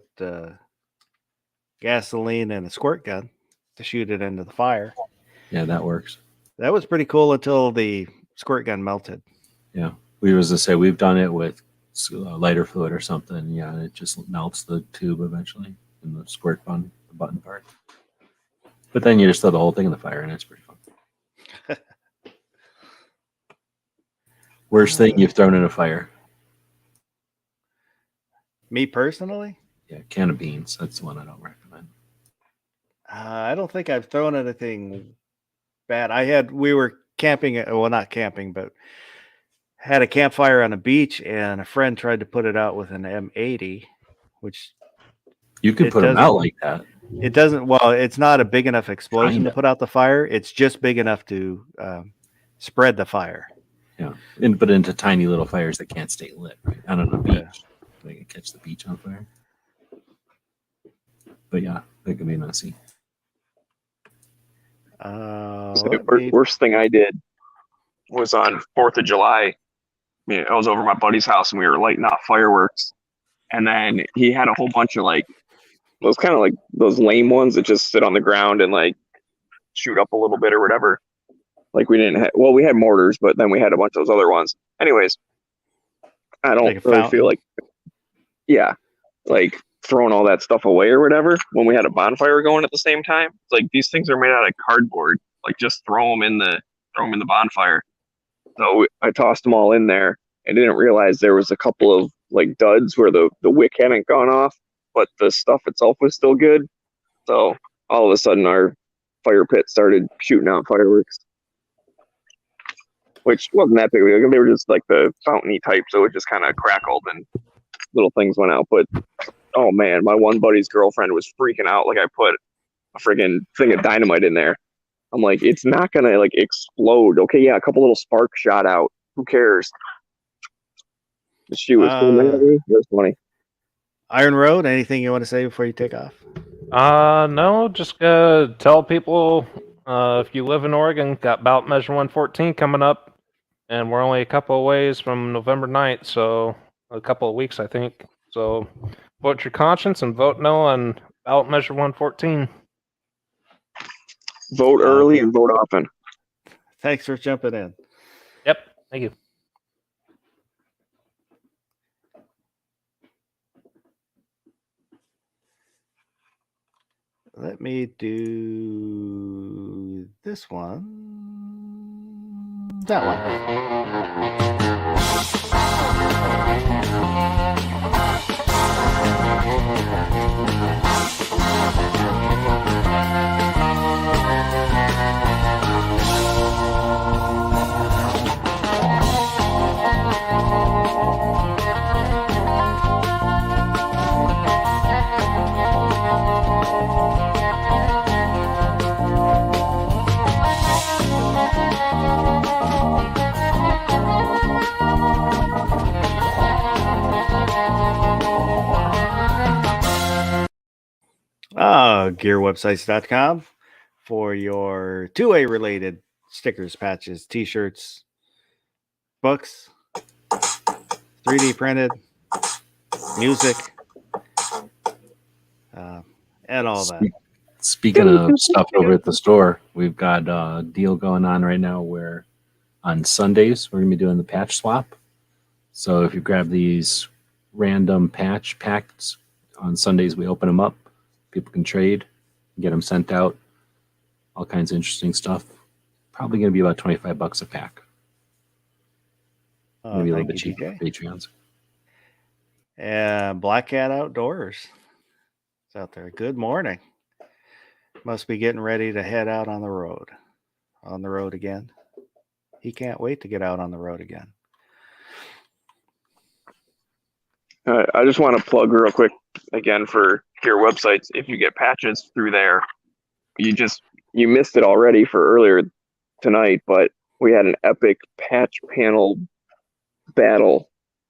S1: gasoline in a squirt gun to shoot it into the fire.
S5: Yeah, that works.
S1: That was pretty cool until the squirt gun melted.
S5: Yeah, we've done it with lighter fluid or something. Yeah, it just melts the tube eventually in the squirt button, the button part. But then you just throw the whole thing in the fire, and it's pretty fun. Worst thing you've thrown in a fire?
S1: Me personally?
S5: Yeah, can of beans. That's the one I don't recommend.
S1: I don't think I've thrown anything bad. We were camping, well, not camping, but had a campfire on a beach, and a friend tried to put it out with an M80, which
S5: you could put them out like that.
S1: It doesn't. Well, it's not a big enough explosion
S5: Kinda.
S1: to put out the fire. It's just big enough to spread the fire.
S5: Yeah, but into tiny little fires that can't stay lit. Right? I don't know, beach.
S1: Yeah.
S5: They can catch the beach on fire. But yeah, that could be messy.
S6: The worst thing I did was on 4th of July. I was over at my buddy's house and we were lighting off fireworks. And then he had a whole bunch of those kind of like those lame ones that just sit on the ground and like shoot up a little bit or whatever. Like we had mortars, but then we had a bunch of those other ones. Anyways, I don't really feel like, like throwing all that stuff away or whatever when we had a bonfire going at the same time. It's like these things are made out of cardboard. Like just throw them in the bonfire. So I tossed them all in there and didn't realize there was a couple of like duds where the wick hadn't gone off, but the stuff itself was still good. So all of a sudden our fire pit started shooting out fireworks, which wasn't that big. They were just like the fountainy type, so it just kind of crackled and little things went out. But oh man, my one buddy's girlfriend was freaking out. Like I put a friggin' thing of dynamite in there. I'm like, it's not gonna like explode. Okay, yeah, a couple little sparks shot out. Who cares? She was it was funny.
S1: Iron Road, anything you want to say before you take off?
S4: No, just tell people if you live in Oregon, got Ballot Measure 114 coming up, and we're only a couple of ways from November 9th, so a couple of weeks, I think. So vote your conscience and vote no on Ballot Measure 114.
S6: Vote early and vote often.
S1: Thanks for jumping in.
S4: Yep, thank you.
S1: Let me do this one. That one. gearwebsites.com for your 2A related stickers, patches, t-shirts, books, 3D printed, music, and all that.
S5: Speaking of stuff over at the store, we've got a deal going on right now where on Sundays we're going to be doing the patch swap. So if you grab these random patch packs on Sundays, we open them up. People can trade, get them sent out. All kinds of interesting stuff. Probably going to be about $25 a pack. Maybe a little bit cheaper for Patreons.
S1: And Black Cat Outdoors is out there. Good morning. Must be getting ready to head out on the road. On the road again. He can't wait to get out on the road again.
S6: I just want to plug real quick again for Gear Websites. If you get patches through there, you missed it already for earlier tonight, but we had an epic patch panel battle.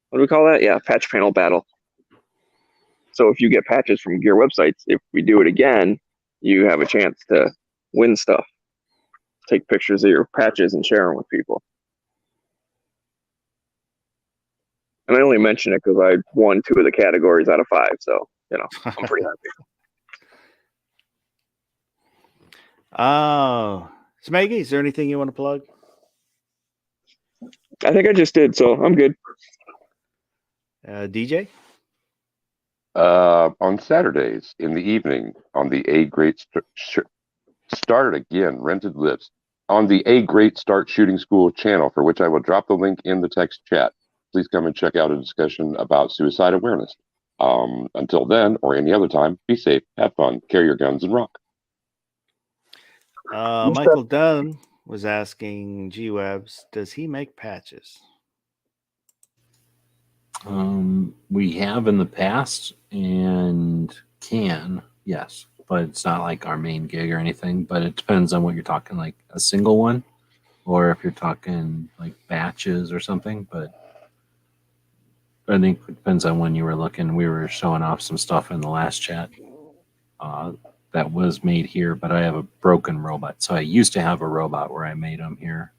S6: What do we call that? Yeah, patch panel battle. So if you get patches from Gear Websites, if we do it again, you have a chance to win stuff. Take pictures of your patches and share them with people. And I only mention it because I won 2 of the categories out of 5, so I'm pretty happy.
S1: Smeggy, is there anything you want to plug?
S6: I think I just did, so I'm good.
S1: DJ?
S3: On Saturdays in the evening on the A Great Start Again, Rented Lips, on the A Great Start Shooting School channel, for which I will drop the link in the text chat. Please come and check out a discussion about suicide awareness. Until then, or any other time, be safe, have fun, carry your guns, and rock.
S1: Michael Dunn was asking G-Webs, does he make patches?
S5: We have in the past and can, yes, but it's not like our main gig or anything. But it depends on what you're talking, like a single one, or if you're talking like batches or something. But I think it depends on when you were looking. We were showing off some stuff in the last chat that was made here, but I have a broken robot. So I used to have a robot where I made them here,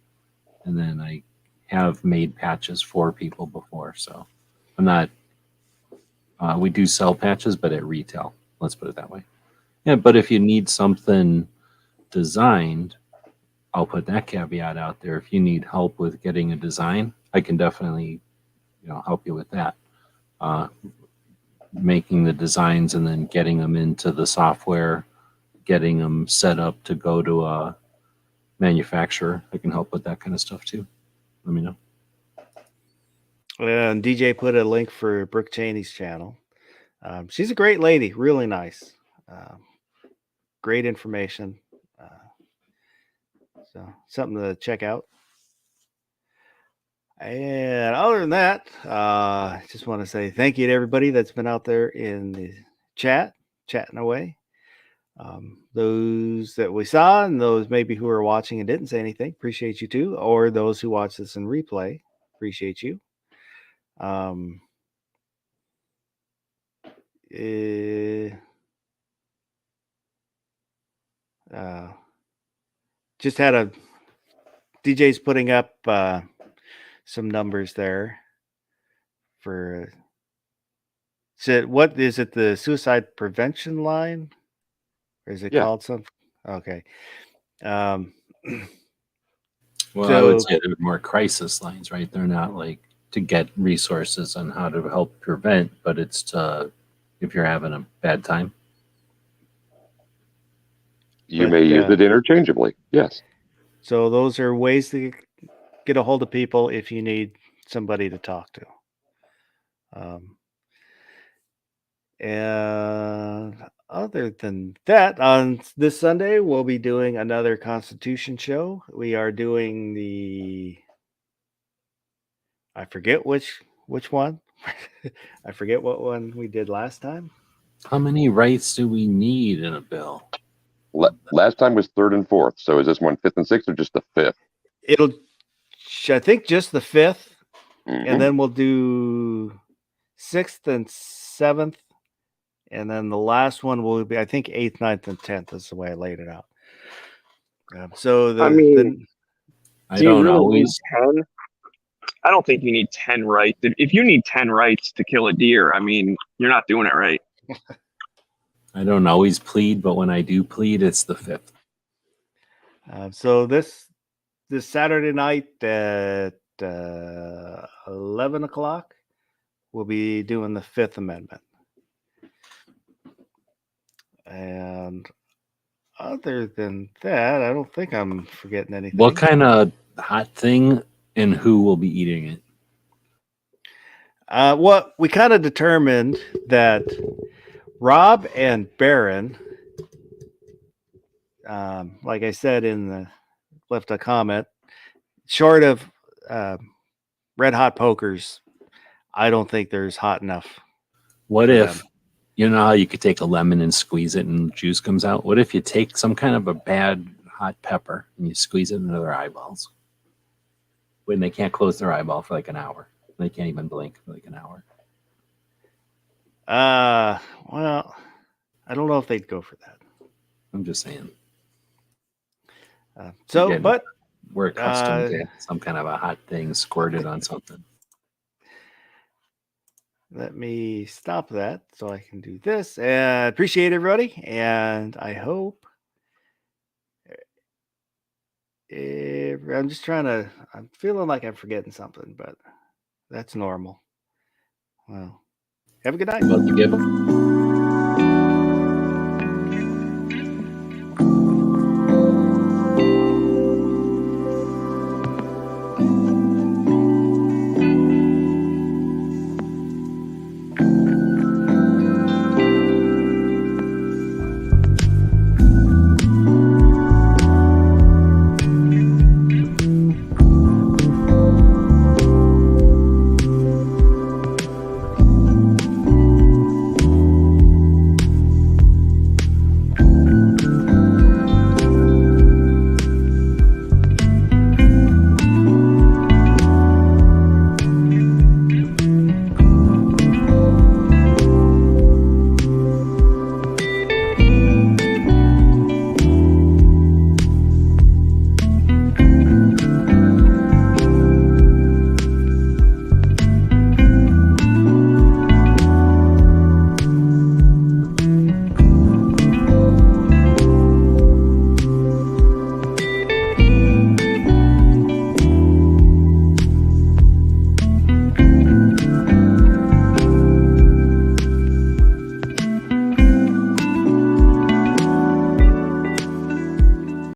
S5: and then I have made patches for people before. So I'm not. We do sell patches, but at retail. Let's put it that way. Yeah, but if you need something designed, I'll put that caveat out there. If you need help with getting a design, I can definitely, help you with that. Making the designs and then getting them into the software, getting them set up to go to a manufacturer. I can help with that kind of stuff too. Let me know.
S1: And DJ put a link for Brooke Cheney's channel. She's a great lady, really nice. Great information. So something to check out. And other than that, I just want to say thank you to everybody that's been out there in the chat, chatting away. Those that we saw and those maybe who are watching and didn't say anything, appreciate you too. Or those who watch this in replay, appreciate you. Just had a DJ's putting up some numbers there for what is it, the suicide prevention line, or is it called something? Okay.
S5: Well, I would say they're more crisis lines, right? They're not like to get resources on how to help prevent, but it's to if you're having a bad time.
S3: You may use it interchangeably. Yes.
S1: So those are ways to get a hold of people if you need somebody to talk to. And other than that, on this Sunday, we'll be doing another Constitution show. We are doing I forget which one. I forget what one we did last time.
S5: How many rights do we need in a bill?
S3: Last time was 3rd and 4th. So is this one 5th and 6th or just the 5th?
S1: I think just the 5th.
S3: Mm-hmm.
S1: And then we'll do 6th and 7th And then the last one will be, I think, 8th, 9th, and 10th is the way I laid it out. So
S6: I mean,
S5: I
S6: do you
S5: don't
S6: really
S5: always.
S6: need 10? I don't think you need 10 rights. If you need 10 rights to kill a deer, I mean, you're not doing it right.
S5: I don't always plead, but when I do plead, it's the 5th.
S1: So this Saturday night at 11 o'clock, we'll be doing the 5th Amendment. And other than that, I don't think I'm forgetting anything.
S5: What kind of hot thing and who will be eating it?
S1: Well, we kind of determined that Rob and Baron, like I said left a comment, short of red hot pokers, I don't think there's hot enough.
S5: What
S1: for
S5: if,
S1: them.
S5: you know how you could take a lemon and squeeze it and juice comes out? What if you take some kind of a bad hot pepper and you squeeze it into their eyeballs? When they can't close their eyeball for like an hour. They can't even blink for like an hour.
S1: Well, I don't know if they'd go for that.
S5: I'm just saying.
S1: But
S5: we're accustomed to some kind of a hot thing squirted on something.
S1: let me stop that so I can do this. And appreciate everybody, and I hope. I'm just I'm feeling like I'm forgetting something, but that's normal. Well, have a good night.
S5: About to give